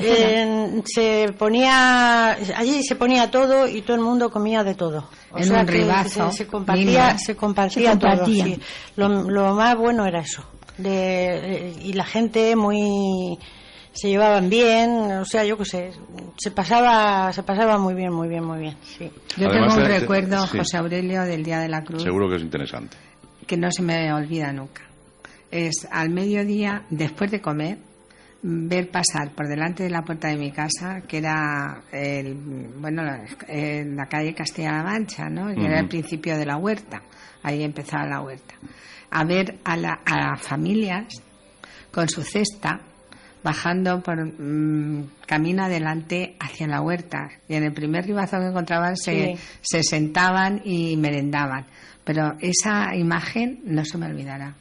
allí se ponía todo y todo el mundo comía de todo. O sea, un ribazo, se compartía todo. Sí. Lo más bueno era eso. Y la gente se llevaban bien, o sea, yo qué sé, se pasaba muy bien, sí. Yo tengo un recuerdo, José Aurelio, del Día de la Cruz. Seguro que es interesante. Que no se me olvida nunca. Es al mediodía, después de comer, ver pasar por delante de la puerta de mi casa, que era la calle Castilla-La Mancha, ¿no? Que era el principio de la huerta, ahí empezaba la huerta. A ver a familias con su cesta, bajando por camino adelante hacia la huerta, y en el primer ribazo que encontraban se sentaban y merendaban, pero esa imagen no se me olvidará.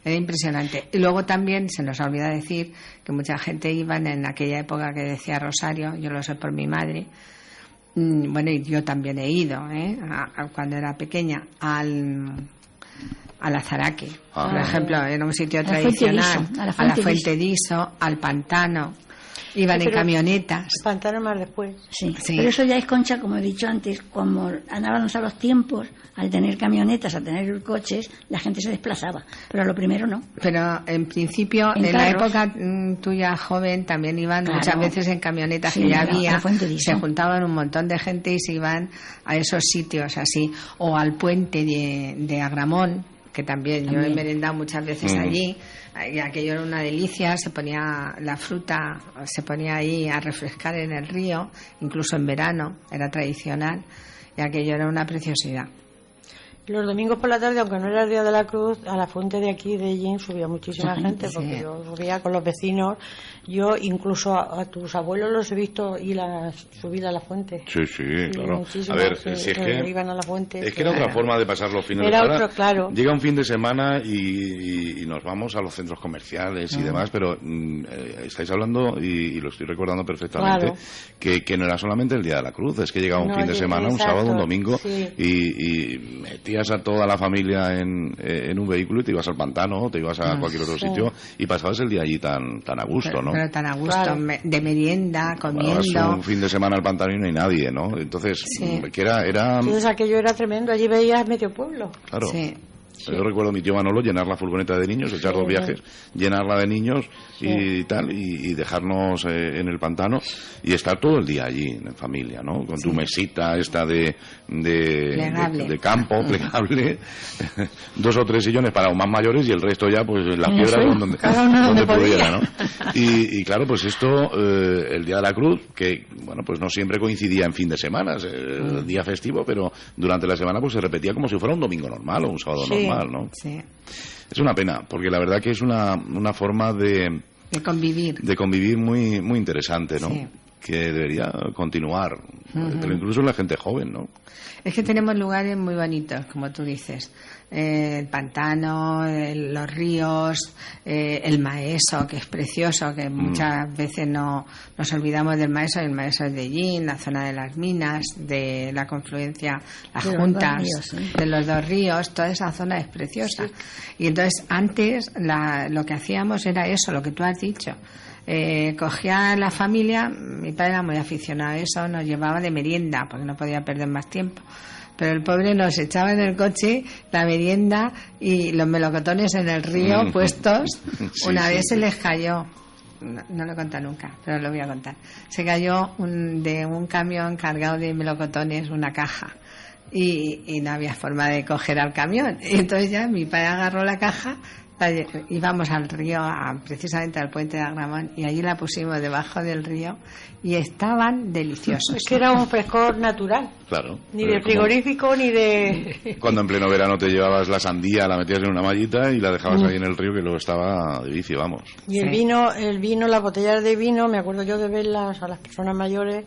Era impresionante. Y luego también se nos olvida decir que mucha gente iba en aquella época que decía Rosario, yo lo sé por mi madre, y yo también he ido cuando era pequeña al Azaraque, por ejemplo, era un sitio tradicional, a la Fuente d'Iso, al pantano, iban en camionetas. El pantano más después. Sí, pero eso ya es, Concha, como he dicho antes, como andábamos a los tiempos, al tener camionetas, al tener coches, la gente se desplazaba, pero a lo primero no. Pero en principio, en la época tuya joven, también iban muchas veces en camionetas que ya había, se juntaban un montón de gente y se iban a esos sitios así, o al puente de Agramón, que también yo he merendado muchas veces allí, y aquello era una delicia, se ponía la fruta, se ponía ahí a refrescar en el río, incluso en verano, era tradicional, y aquello era una preciosidad. Los domingos por la tarde, aunque no era el Día de la Cruz, a la fuente de aquí de Ellín subía muchísima gente, porque yo subía con los vecinos. Yo incluso a tus abuelos los he visto subir a la fuente. Sí, claro. A ver, si es que iban a la fuente. Es que era otra forma de pasar los fines de semana. Era otro, claro. Llega un fin de semana y nos vamos a los centros comerciales y demás, pero estáis hablando, y lo estoy recordando perfectamente, que no era solamente el Día de la Cruz, es que llegaba un fin de semana, un sábado, un domingo, y metías a toda la familia en un vehículo y te ibas al pantano, te ibas a cualquier otro sitio y pasabas el día allí tan a gusto, ¿no? Pero tan a gusto, de merienda, comiendo. Bueno, un fin de semana al pantano y no hay nadie, ¿no? Entonces, que era... Entonces aquello era tremendo, allí veías medio pueblo. Claro. Sí. Yo recuerdo a mi tío Manolo llenar la furgoneta de niños, echar 2 viajes, llenarla de niños y tal, y dejarnos en el pantano y estar todo el día allí en familia, ¿no? Con tu mesita esta de campo, plegable, 2 o 3 sillones para los más mayores y el resto ya pues en las piedras donde pudiera, ¿no? Y claro, pues esto, el Día de la Cruz, que bueno, pues no siempre coincidía en fin de semana, el día festivo, pero durante la semana pues se repetía como si fuera un domingo normal o un sábado normal, ¿no? Sí. Es una pena, porque la verdad que es una forma de convivir muy muy interesante, ¿no? Sí. Que debería continuar, pero incluso la gente joven, ¿no? Es que tenemos lugares muy bonitos, como tú dices. El pantano, los ríos, el Maeso, que es precioso, que muchas veces nos olvidamos del Maeso, y el Maeso es de Ellín, la zona de las minas, de la confluencia, las juntas de los 2 ríos, toda esa zona es preciosa. Y entonces antes lo que hacíamos era eso, lo que tú has dicho. Cogía la familia, mi padre era muy aficionado a eso, nos llevaba de merienda porque no podía perder más tiempo, pero el pobre nos echaba en el coche la merienda y los melocotones en el río puestos. Una vez se les cayó, no lo he contado nunca, pero lo voy a contar, se cayó de un camión cargado de melocotones una caja y no había forma de coger al camión, y entonces ya mi padre agarró la caja, íbamos al río, precisamente al puente de Agramón, y allí la pusimos debajo del río y estaban deliciosos. Es que era un frescor natural. Claro. Ni de frigorífico ni de... Cuando en pleno verano te llevabas la sandía, la metías en una mallita y la dejabas ahí en el río, que luego estaba de vicio, vamos. Y el vino, las botellas de vino, me acuerdo yo de verlas a las personas mayores,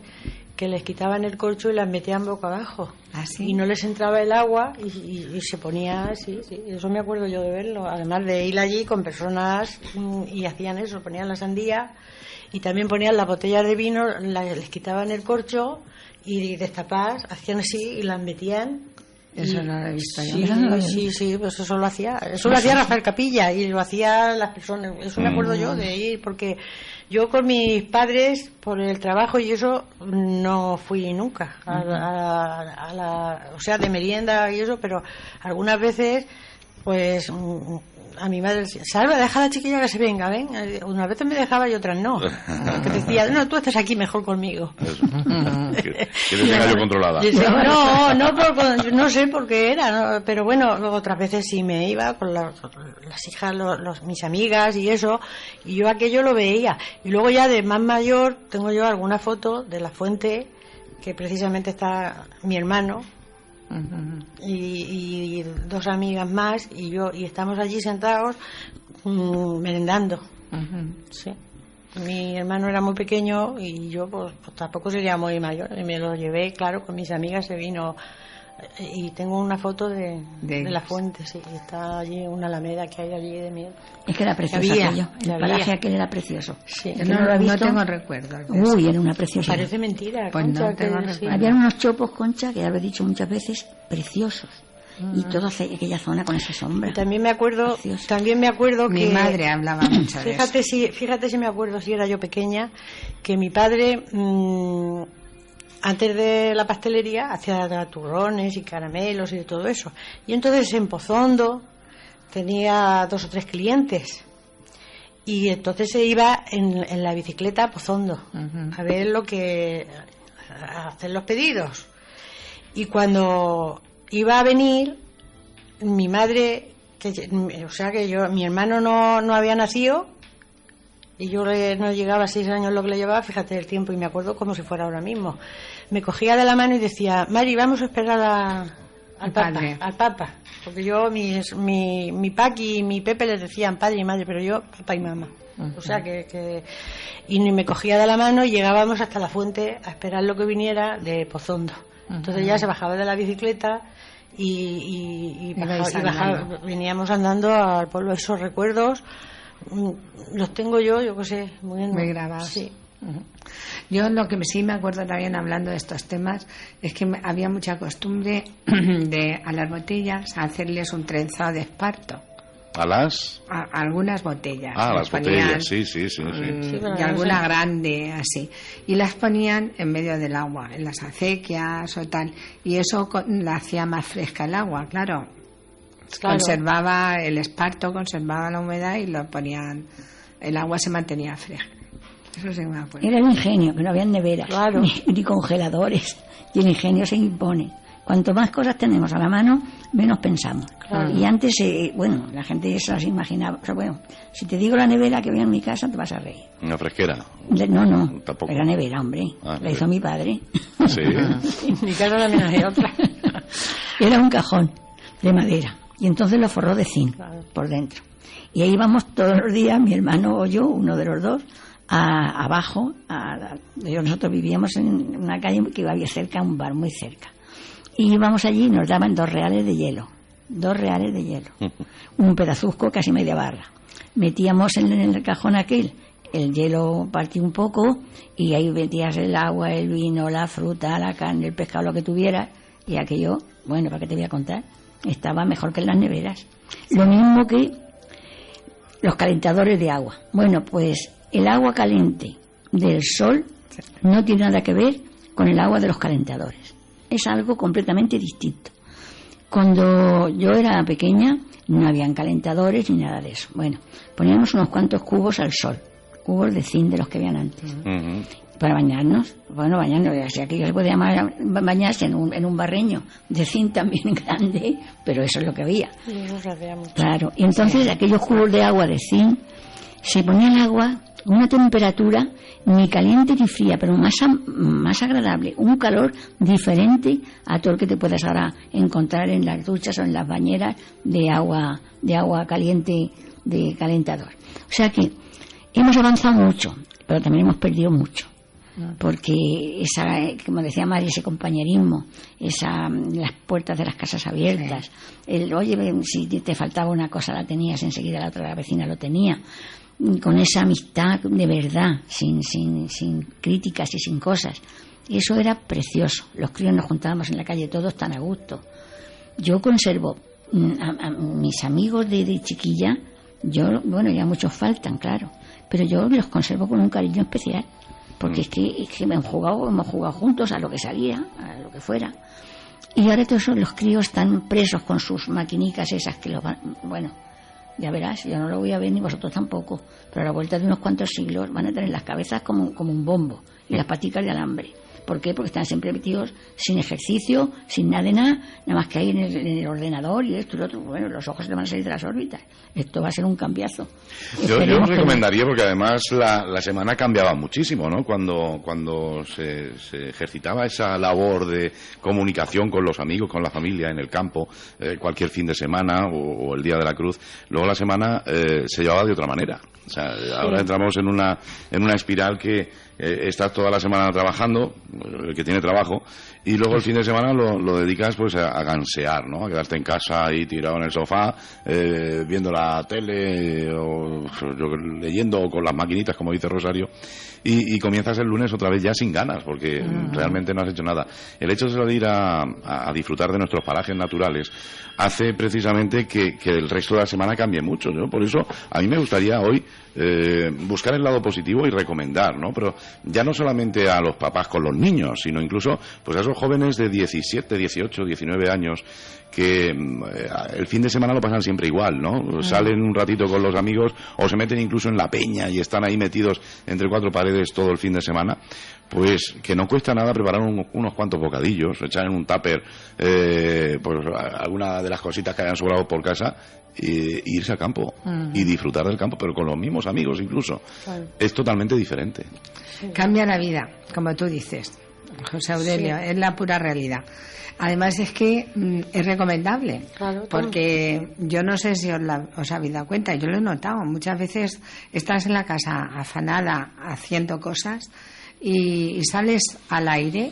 que les quitaban el corcho y las metían boca abajo. Y no les entraba el agua y se ponía así, sí. Eso me acuerdo yo de verlo. Además de ir allí con personas y hacían eso, ponían la sandía y también ponían las botellas de vino, les quitaban el corcho y destapadas, hacían así y las metían. Eso no lo he visto yo. Sí, pues eso lo hacía. Eso lo hacía Rafael Capilla y lo hacía las personas. Eso me acuerdo yo de ir, porque yo con mis padres, por el trabajo y eso, no fui nunca o sea, de merienda y eso, pero algunas veces, pues a mi madre decía, Salva, deja a la chiquilla que se venga, ven. Unas veces me dejaba y otras no. Que decía, no, tú estás aquí mejor conmigo. Que te tenga yo controlada. No sé por qué era, ¿no? Pero bueno, otras veces sí me iba con las hijas, mis amigas y eso, y yo aquello lo veía. Y luego ya de más mayor tengo yo alguna foto de la fuente, que precisamente está mi hermano, y 2 amigas más y yo, y estamos allí sentados merendando. Sí. Mi hermano era muy pequeño y yo pues tampoco sería muy mayor, y me lo llevé, claro, con mis amigas, se vino, y tengo una foto de la fuente, sí, está allí una alameda que hay allí de miel. Es que era precioso aquello, el paraje aquel era precioso. Sí. No tengo recuerdos. Uy, era una preciosa. Parece mentira, pues Concha, no tengo recuerdos. Habían unos chopos, Concha, que ya lo he dicho muchas veces, preciosos. Y toda aquella zona con esa sombra. Y también me acuerdo que mi madre hablaba mucho de eso. Fíjate si me acuerdo, si era yo pequeña, que mi padre antes de la pastelería hacía turrones y caramelos y todo eso. Y entonces en Pozondo tenía 2 o 3 clientes. Y entonces se iba en la bicicleta a Pozondo a ver a hacer los pedidos. Y cuando iba a venir, mi madre, mi hermano no había nacido, y yo no llegaba a 6 años lo que le llevaba, fíjate el tiempo, y me acuerdo como si fuera ahora mismo. Me cogía de la mano y decía, Mari, vamos a esperar al Papa. Porque yo, mi Paqui y mi Pepe les decían padre y madre, pero yo, papá y mamá. O sea que y me cogía de la mano y llegábamos hasta la fuente a esperar lo que viniera de Pozondo. Entonces ya se bajaba de la bicicleta y veníamos andando al pueblo. Esos recuerdos los tengo yo qué sé, muy grabados. Sí. Yo lo que sí me acuerdo también, hablando de estos temas, es que había mucha costumbre a las botellas hacerles un trenzado de esparto. ¿A las? A algunas botellas. Las botellas, sí. Y alguna grande, así. Y las ponían en medio del agua, en las acequias o tal. Y eso la hacía más fresca el agua, claro. Conservaba el esparto, conservaba la humedad y lo ponían. El agua se mantenía fresca. Eso sí me acuerdo. Era el ingenio, que no había neveras, ni congeladores. Y el ingenio se impone. Cuanto más cosas tenemos a la mano, menos pensamos. Claro. Y antes, la gente se las imaginaba. Pero bueno, si te digo la nevera que había en mi casa, te vas a reír. ¿Una fresquera? No. Tampoco. Era nevera, hombre. La hizo mi padre. Sí. Mi casa también había otra. Era un cajón de madera. Y entonces lo forró de zinc por dentro. Y ahí íbamos todos los días, mi hermano o yo, uno de los dos, abajo. Nosotros vivíamos en una calle que había cerca, un bar muy cerca. Y íbamos allí y nos daban 2 reales de hielo. 2 reales de hielo. Un pedazuzco, casi media barra. Metíamos en el cajón aquel el hielo, partí un poco, y ahí metías el agua, el vino, la fruta, la carne, el pescado, lo que tuvieras. Y aquello, bueno, ¿para qué te voy a contar? Estaba mejor que en las neveras. Lo mismo que los calentadores de agua. Bueno, pues el agua caliente del sol no tiene nada que ver con el agua de los calentadores. Es algo completamente distinto. Cuando yo era pequeña no habían calentadores ni nada de eso. Bueno, poníamos unos cuantos cubos al sol, cubos de zinc de los que habían antes, para bañarnos. Bueno, bañarnos, aquí se podía bañarse en un barreño de zinc también grande, pero eso es lo que había. Claro, y entonces aquellos cubos de agua de zinc, se ponía el agua a una temperatura ni caliente ni fría, pero más agradable, un calor diferente a todo el que te puedas ahora encontrar en las duchas o en las bañeras de agua caliente de calentador. O sea que hemos avanzado mucho, pero también hemos perdido mucho, porque como decía Mari, ese compañerismo, las puertas de las casas abiertas, oye, si te faltaba una cosa la tenías, enseguida la otra vecina lo tenía, con esa amistad de verdad, sin críticas y sin cosas. Y eso era precioso. Los críos nos juntábamos en la calle todos tan a gusto. Yo conservo a mis amigos de chiquilla, ya muchos faltan, claro, pero yo los conservo con un cariño especial, porque es que hemos jugado juntos a lo que salía, a lo que fuera. Y ahora todos los críos están presos con sus maquinicas esas que ya verás, yo no lo voy a ver ni vosotros tampoco, pero a la vuelta de unos cuantos siglos van a tener las cabezas como un bombo y las paticas de alambre. ¿Por qué? Porque están siempre metidos sin ejercicio, sin nada más que ahí en el ordenador y esto y lo otro. Bueno, los ojos se van a salir de las órbitas. Esto va a ser un cambiazo. Yo recomendaría, porque además la semana cambiaba muchísimo, ¿no? Cuando se ejercitaba esa labor de comunicación con los amigos, con la familia, en el campo, cualquier fin de semana o el Día de la Cruz, luego la semana se llevaba de otra manera. O sea, ahora entramos en una espiral que estás toda la semana trabajando, el que tiene trabajo, y luego el fin de semana lo dedicas pues a gansear, ¿no? A quedarte en casa ahí tirado en el sofá, viendo la tele o leyendo con las maquinitas, como dice Rosario, y comienzas el lunes otra vez ya sin ganas, porque realmente no has hecho nada. El hecho de salir a disfrutar de nuestros parajes naturales hace precisamente que el resto de la semana cambie mucho, ¿no? Por eso a mí me gustaría hoy buscar el lado positivo y recomendar, ¿no? Pero ya no solamente a los papás con los niños, sino incluso pues a esos jóvenes de 17, 18, 19 años que el fin de semana lo pasan siempre igual, ¿no? Salen un ratito con los amigos o se meten incluso en la peña y están ahí metidos entre 4 paredes todo el fin de semana. Pues que no cuesta nada preparar unos cuantos bocadillos, echar en un tupper pues alguna de las cositas que hayan sobrado por casa e irse al campo y disfrutar del campo, pero con los mismos amigos incluso. Claro. Es totalmente diferente. Cambia la vida, como tú dices. José Aurelio, es la pura realidad. Además es que es recomendable, claro, porque yo no sé si os habéis dado cuenta, yo lo he notado, muchas veces estás en la casa afanada haciendo cosas y sales al aire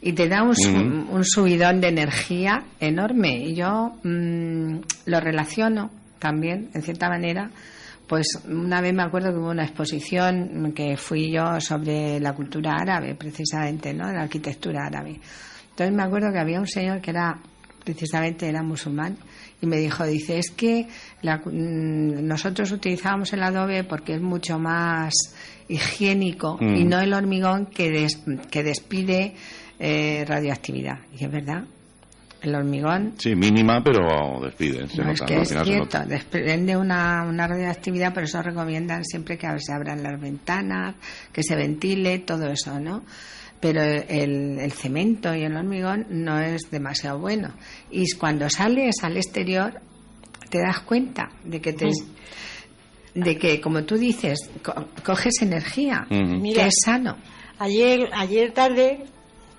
y te da un subidón de energía enorme, y yo lo relaciono también, en cierta manera. Pues una vez me acuerdo que hubo una exposición que fui yo sobre la cultura árabe, precisamente, ¿no?, la arquitectura árabe. Entonces me acuerdo que había un señor que era musulmán, y me dijo, dice, es que nosotros utilizábamos el adobe porque es mucho más higiénico y no el hormigón que despide radioactividad. Y es verdad. El hormigón... Sí, mínima, pero despide. No, es que es cierto, desprende una radioactividad, por eso recomiendan siempre que se abran las ventanas, que se ventile, todo eso, ¿no? Pero el cemento y el hormigón no es demasiado bueno. Y cuando sales al exterior, te das cuenta de que como tú dices, coges energía, que es sano. Ayer tarde...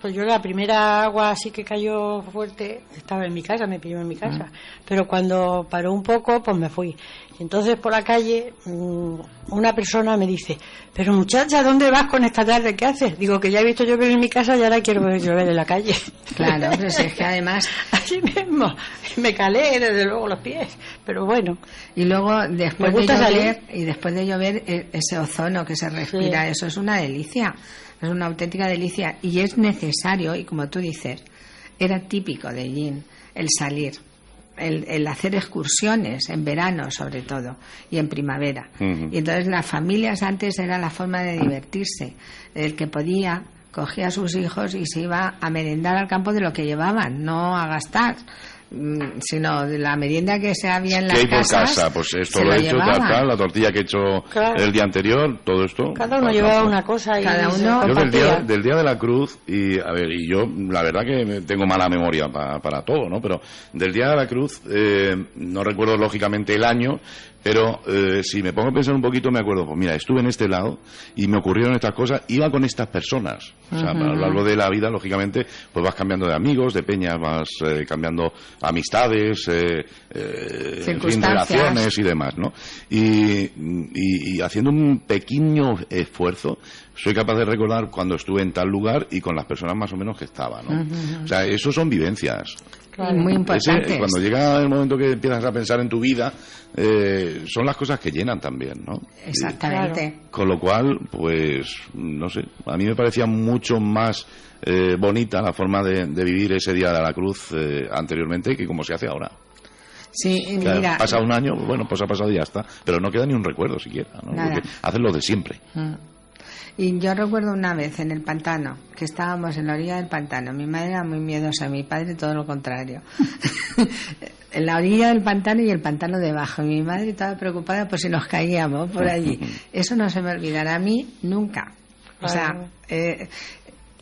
Pues yo la primera agua así que cayó fuerte estaba en mi casa, me pilló en mi casa, pero cuando paró un poco pues me fui. Y entonces por la calle una persona me dice, pero muchacha, ¿dónde vas con esta tarde? ¿Qué haces? Digo que ya he visto llover en mi casa y ahora quiero ver llover en la calle. Claro, pero si es que además así mismo me calé desde luego los pies, pero bueno. Y luego después de llover ese ozono que se respira, sí. Eso es una delicia. Es una auténtica delicia y es necesario, y como tú dices, era típico de Ellín el salir, el hacer excursiones en verano sobre todo y en primavera. Y entonces las familias antes era la forma de divertirse. El que podía cogía a sus hijos y se iba a merendar al campo de lo que llevaban, no a gastar, sino de la merienda que se había en las casas. Por casa, pues esto lo he hecho, tal, la tortilla que he hecho el día anterior, todo esto. Cada uno llevaba una cosa y cada uno. Yo del día de la cruz, y yo la verdad que tengo mala memoria para todo, ¿no? Pero del día de la cruz, no recuerdo lógicamente el año, pero si me pongo a pensar un poquito me acuerdo, pues mira, estuve en este lado y me ocurrieron estas cosas, iba con estas personas. O sea, a lo largo de la vida, lógicamente, pues vas cambiando de amigos, de peñas, vas cambiando amistades, relaciones y demás, ¿no? Y haciendo un pequeño esfuerzo, soy capaz de recordar cuando estuve en tal lugar y con las personas más o menos que estaba, ¿no? O sea, eso son vivencias. Claro, muy importante. Cuando llega el momento que empiezas a pensar en tu vida, son las cosas que llenan también, ¿no? Exactamente. Con lo cual, pues, no sé, a mí me parecía mucho más bonita la forma de vivir ese Día de la Cruz anteriormente que como se hace ahora. Sí, claro, mira. Pasa un año, bueno, pues ha pasado y ya está, pero no queda ni un recuerdo siquiera, ¿no? Nada. Porque hacen lo de siempre. Y yo recuerdo una vez en el pantano, que estábamos en la orilla del pantano. Mi madre era muy miedosa, mi padre todo lo contrario. En la orilla del pantano y el pantano debajo. Y mi madre estaba preocupada por si nos caíamos por allí. Eso no se me olvidará a mí nunca. O sea,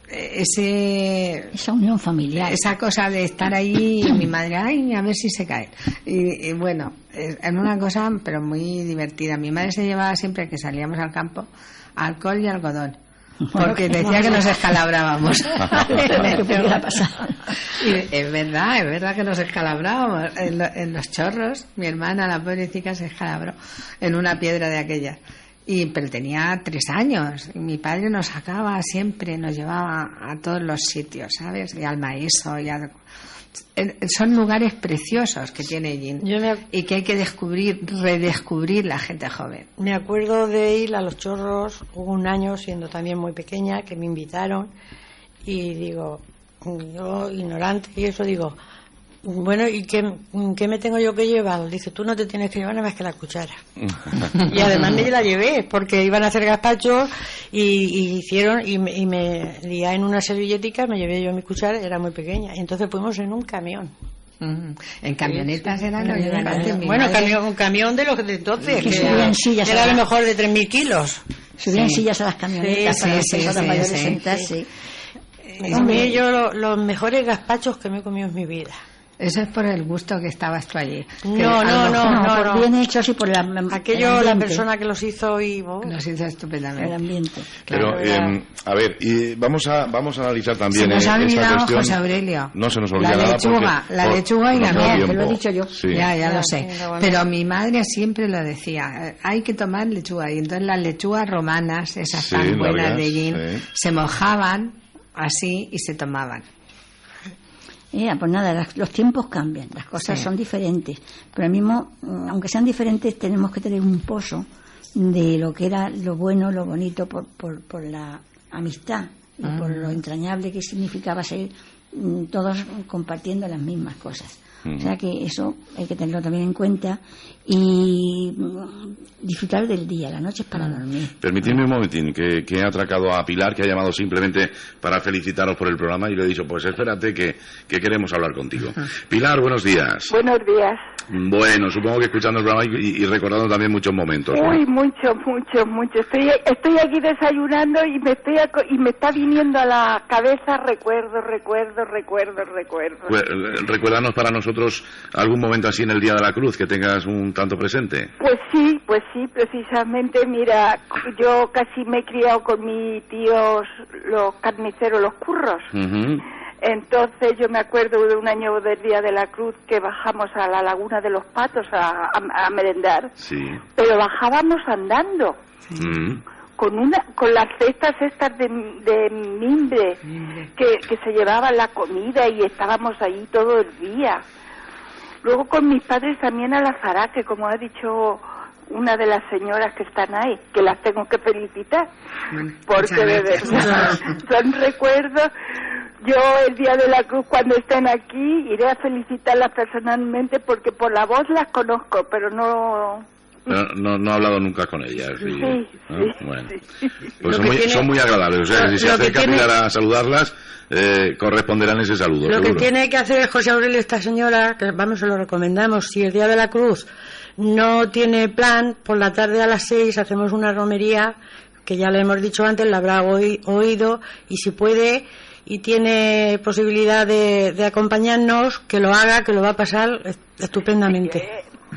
esa unión familiar, esa cosa de estar allí y mi madre, ay, a ver si se cae. Y bueno, es una cosa pero muy divertida. Mi madre se llevaba siempre que salíamos al campo alcohol y algodón, porque decía que nos escalabrábamos. Y es verdad que nos escalabrábamos en los chorros. Mi hermana, la pobrecita, se escalabró en una piedra de aquellas. Pero tenía 3 años y mi padre nos sacaba siempre, nos llevaba a todos los sitios, ¿sabes? Y al Maeso son lugares preciosos que tiene Ellín y que hay que redescubrir la gente joven. Me acuerdo de ir a los chorros, hubo un año, siendo también muy pequeña, que me invitaron y digo, yo ignorante y eso digo, bueno, ¿y qué me tengo yo que llevar? Dice, tú no te tienes que llevar nada más que la cuchara. Y además me la llevé, porque iban a hacer gazpachos y hicieron, y me lié en una servilletica, me llevé yo mi cuchara, era muy pequeña. Y entonces fuimos en un camión. En camionetas eran los llevantes. Bueno, un camión de los de entonces, que era a lo mejor de 3.000 kilos. Subían sillas a las camionetas para las personas mayores sentarse. Yo los mejores gazpachos que me he comido en mi vida. Eso es por el gusto que estabas tú allí. No. Bien hecho así por aquello, la persona que los hizo los hizo estupendamente. El ambiente. Pero, a ver, y vamos a analizar también se nos ha esta olvidado, cuestión. José Aurelio. No se nos olvida nada porque la lechuga y la miel, te lo he dicho yo. Sí. Ya lo sé. Pero mi madre siempre lo decía, hay que tomar lechuga. Y entonces las lechugas romanas, esas tan buenas largas, de Gin, se mojaban así y se tomaban. Pues nada, los tiempos cambian, las cosas son diferentes, pero mismo, aunque sean diferentes, tenemos que tener un pozo de lo que era lo bueno, lo bonito, por la amistad y por lo entrañable que significaba ser todos compartiendo las mismas cosas. O sea que eso hay que tenerlo también en cuenta y disfrutar del día. La noche es para dormir. Permitidme un momentín, que he atracado a Pilar, que ha llamado simplemente para felicitaros por el programa, y le he dicho, pues espérate que queremos hablar contigo. Pilar, buenos días. Buenos días. Bueno, supongo que escuchando el programa y recordando también muchos momentos, ¿no? Uy, mucho. Estoy aquí desayunando y me está viniendo a la cabeza recuerdos. Recuérdanos para nosotros algún momento así en el Día de la Cruz que tengas un tanto presente. Pues sí, precisamente, mira, yo casi me he criado con mis tíos, los carniceros, los curros. Entonces yo me acuerdo de un año del Día de la Cruz que bajamos a la Laguna de los Patos a merendar, pero bajábamos andando. Con las cestas estas de mimbre que se llevaban la comida y estábamos ahí todo el día. Luego con mis padres también a la Zaraque, como ha dicho una de las señoras que están ahí, que las tengo que felicitar, porque de verdad son recuerdos. Yo el Día de la Cruz, cuando estén aquí, iré a felicitarlas personalmente, porque por la voz las conozco, pero no he hablado nunca con ellas. Sí. Bueno, pues son muy agradables. O sea, si se acerca Pilar a saludarlas, corresponderán ese saludo. Lo seguro. que tiene que hacer José Aurelio, esta señora, que se lo recomendamos, si el Día de la Cruz no tiene plan, por la tarde a las 6 hacemos una romería, que ya le hemos dicho antes, la habrá oído, y si puede y tiene posibilidad de acompañarnos, que lo haga, que lo va a pasar estupendamente.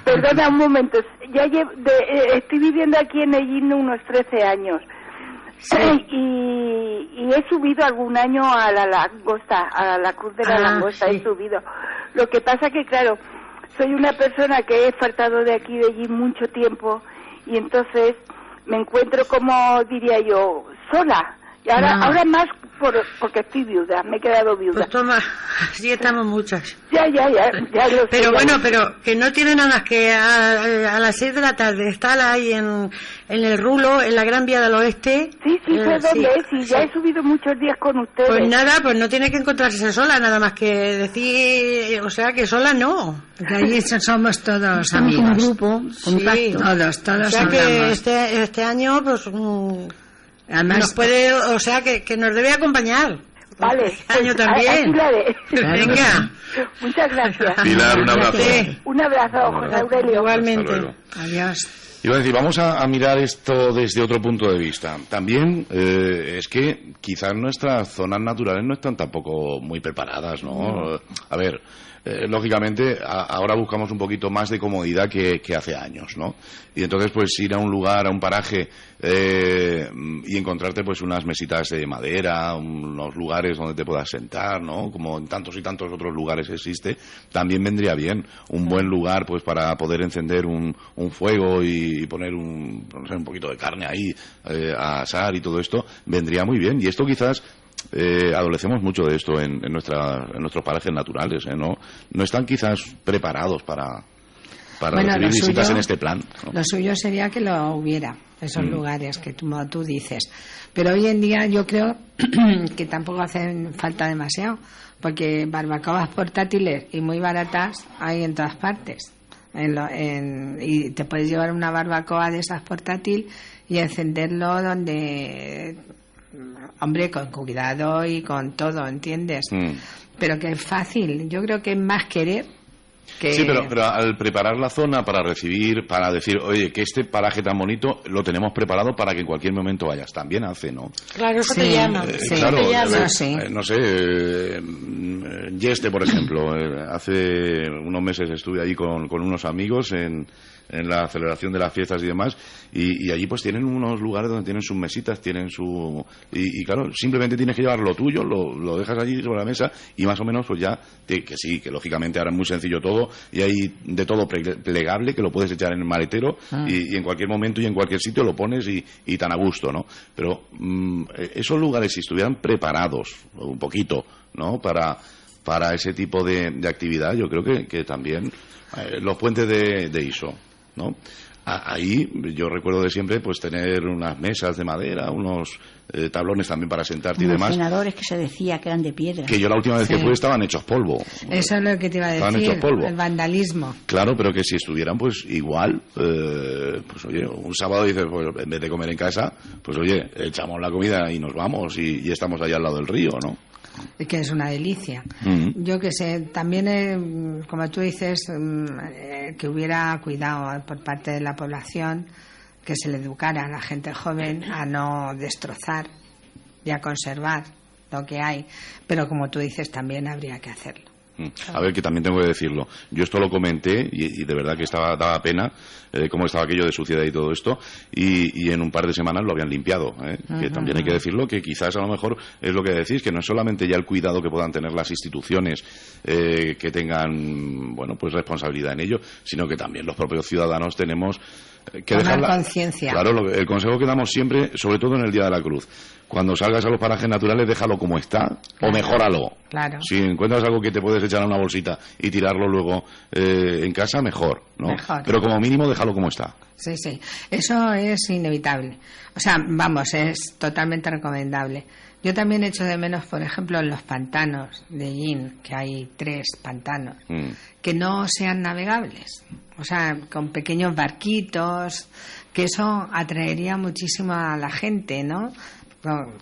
Perdona un momento, estoy viviendo aquí en Ellín unos 13 años. Sí. Y he subido algún año a la langosta, a la Cruz de la Langosta, he subido. Lo que pasa que, claro, soy una persona que he faltado de aquí de allí mucho tiempo y entonces me encuentro, como diría yo, sola. Y ahora más porque estoy viuda, me he quedado viuda. Pues toma, así estamos muchas. Ya lo sé. Pero bueno, pero que no tiene nada más que a las 6 de la tarde estar ahí en el Rulo, en la Gran Vía del Oeste. Sí, sé dónde es, y ya he subido muchos días con ustedes. Pues nada, pues no tiene que encontrarse sola, nada más que decir, o sea, que sola no. Porque ahí somos todos amigos. Un grupo, compacto. Todos o sea hablamos. Que este año, pues... Además, nos puede, o sea, que nos debe acompañar. Vale. Este año también. Venga. Muchas gracias. Pilar, un abrazo. Un abrazo, José Aurelio. Igualmente. Adiós. Iba a decir, vamos a mirar esto desde otro punto de vista. También es que quizás nuestras zonas naturales no están tampoco muy preparadas, ¿no? A ver, lógicamente ahora buscamos un poquito más de comodidad que hace años, ¿no? Y entonces pues ir a un lugar, a un paraje y encontrarte pues unas mesitas de madera, unos lugares donde te puedas sentar, ¿no? Como en tantos y tantos otros lugares existe, también vendría bien un buen lugar pues para poder encender un fuego y poner un poquito de carne ahí a asar y todo esto, vendría muy bien. Y esto quizás adolecemos mucho de esto en nuestros parajes naturales, no están quizás preparados para recibir visitas en este plan, ¿no? Lo suyo sería que lo hubiera, esos lugares que como tú dices, pero hoy en día yo creo que tampoco hacen falta demasiado, porque barbacoas portátiles y muy baratas hay en todas partes. Y te puedes llevar una barbacoa de esas portátil y encenderlo donde, hombre, con cuidado y con todo, ¿entiendes? Pero que es fácil. Yo creo que es más querer Sí, pero al preparar la zona para recibir, para decir, oye, que este paraje tan bonito lo tenemos preparado para que en cualquier momento vayas, también hace, ¿no? Claro, eso te llama. Claro, te llama. No sé, Yeste, por ejemplo, hace unos meses estuve allí con unos amigos en la celebración de las fiestas y demás, y allí pues tienen unos lugares donde tienen sus mesitas, tienen su... Y claro, simplemente tienes que llevar lo tuyo, lo dejas allí sobre la mesa y más o menos pues ya, que sí, que lógicamente ahora es muy sencillo todo y hay de todo plegable que lo puedes echar en el maletero y en cualquier momento y en cualquier sitio lo pones y tan a gusto, ¿no? Pero esos lugares, si estuvieran preparados un poquito, ¿no? Para ese tipo de actividad, yo creo que también los puentes de ISO, ¿no? Ahí yo recuerdo de siempre pues tener unas mesas de madera, unos tablones también para sentarte y demás. Ordenadores que se decía que eran de piedra. Que yo la última vez que fui estaban hechos polvo. Eso es lo que te iba a decir, estaban hechos polvo. el vandalismo. Claro, pero que si estuvieran pues igual, pues oye, un sábado dices, pues en vez de comer en casa, pues oye, echamos la comida y nos vamos y estamos allá al lado del río, ¿no? Que es una delicia. Yo que sé, también, como tú dices, que hubiera cuidado por parte de la población, que se le educara a la gente joven a no destrozar y a conservar lo que hay. Pero como tú dices, también habría que hacerlo. A ver, que también tengo que decirlo. Yo esto lo comenté y de verdad que daba pena cómo estaba aquello de suciedad y todo esto, y en un par de semanas lo habían limpiado, que también hay que decirlo, que quizás a lo mejor es lo que decís, que no es solamente ya el cuidado que puedan tener las instituciones que tengan, bueno, pues responsabilidad en ello, sino que también los propios ciudadanos tenemos que dejar conciencia. Claro, el consejo que damos siempre, sobre todo en el Día de la Cruz: cuando salgas a los parajes naturales, déjalo como está, o mejóralo. Claro. Si encuentras algo que te puedes echar a una bolsita y tirarlo luego en casa, mejor, ¿no? Mejor. Pero como mínimo, déjalo como está. Sí, eso es inevitable. O sea, vamos, es totalmente recomendable. Yo también echo de menos, por ejemplo, en los pantanos de Yin, que hay 3 pantanos, que no sean navegables. O sea, con pequeños barquitos, que eso atraería muchísimo a la gente, ¿no?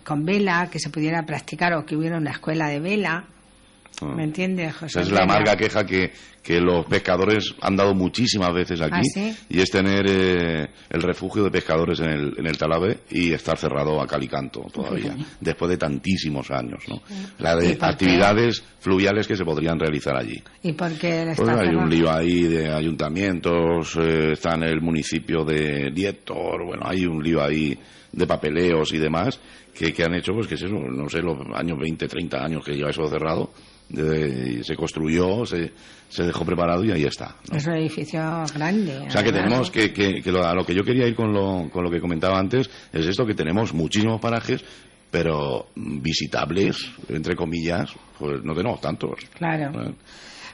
Con vela, que se pudiera practicar, o que hubiera una escuela de vela. ¿Me entiendes, José? Esa es la amarga queja que los pescadores han dado muchísimas veces aquí. ¿Ah, sí? Y es tener el refugio de pescadores en el Talavera y estar cerrado a cal y canto todavía, después de tantísimos años, ¿no? La de actividades fluviales que se podrían realizar allí. ¿Y por qué pues hay un lío ahí de ayuntamientos, está en el municipio de Diétor, bueno, hay un lío ahí de papeleos y demás que han hecho, pues que es eso, no sé, los años 20, 30 años que lleva eso cerrado. Se construyó, se dejó preparado y ahí está, ¿no? Es un edificio grande. O sea que tenemos a lo que yo quería ir con lo que comentaba antes es esto, que tenemos muchísimos parajes, pero visitables, entre comillas, pues no tenemos tantos. Claro.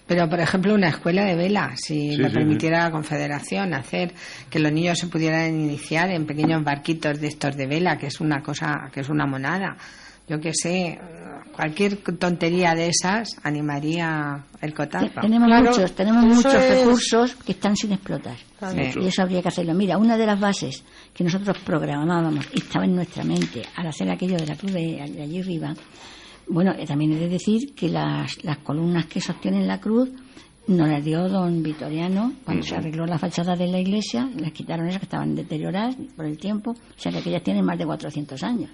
Pero, por ejemplo, una escuela de vela, si lo permitiera la Confederación, hacer que los niños se pudieran iniciar en pequeños barquitos de estos de vela, que es una cosa, que es una monada. Yo que sé, cualquier tontería de esas animaría el cotarro. Tenemos muchos recursos que están sin explotar. Sí. Y eso habría que hacerlo. Mira, una de las bases que nosotros programábamos y estaba en nuestra mente al hacer aquello de la cruz de allí arriba, bueno, también he de decir que las columnas que sostienen la cruz nos las dio don Vitoriano cuando se arregló la fachada de la iglesia. Les quitaron esas que estaban deterioradas por el tiempo, o sea que aquellas tienen más de 400 años.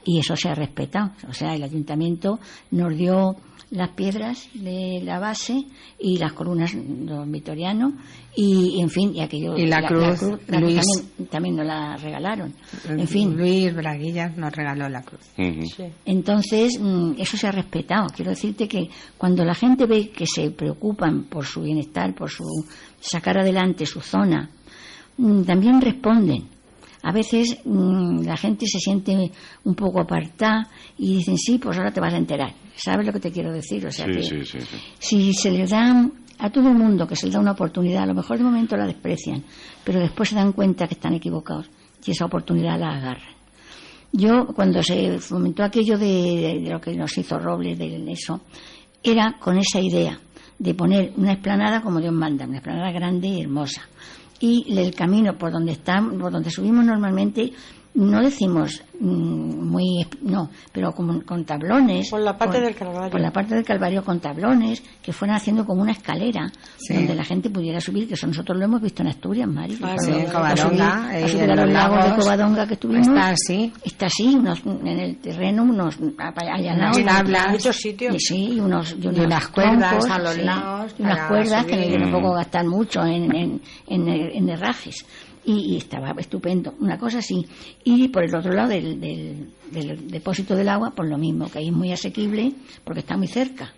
Y eso se ha respetado. O sea, el ayuntamiento nos dio las piedras de la base y las columnas don Vitoriano y en fin, y aquello. Y la cruz Luis también nos la regalaron. En fin. Luis Braguillas nos regaló la cruz. Sí. Entonces, eso se ha respetado. Quiero decirte que cuando la gente ve que se preocupan por su bienestar, por su sacar adelante su zona, también responden. A veces la gente se siente un poco apartada y dicen, sí, pues ahora te vas a enterar. ¿Sabes lo que te quiero decir? O sea, si se le da a todo el mundo que se le da una oportunidad, a lo mejor de momento la desprecian, pero después se dan cuenta que están equivocados y esa oportunidad la agarran. Yo, cuando se fomentó aquello de lo que nos hizo Robles, de eso, era con esa idea de poner una explanada como Dios manda, una explanada grande y hermosa. Y el camino por donde subimos normalmente no decimos pero como con tablones. Por la parte del Calvario. Por la parte del Calvario con tablones que fueran haciendo como una escalera donde la gente pudiera subir, que eso nosotros lo hemos visto en Asturias, Mari. En Covadonga. A subir a los lagos de Covadonga que estuvimos. Está así, en el terreno, unos allanados. Muchos sitios. Sí, y unas cuerdas a los lados. Y unas cuerdas que no quieren tampoco gastar mucho en herrajes. Y estaba estupendo, una cosa así. Y por el otro lado del depósito del agua, pues lo mismo, que ahí es muy asequible porque está muy cerca,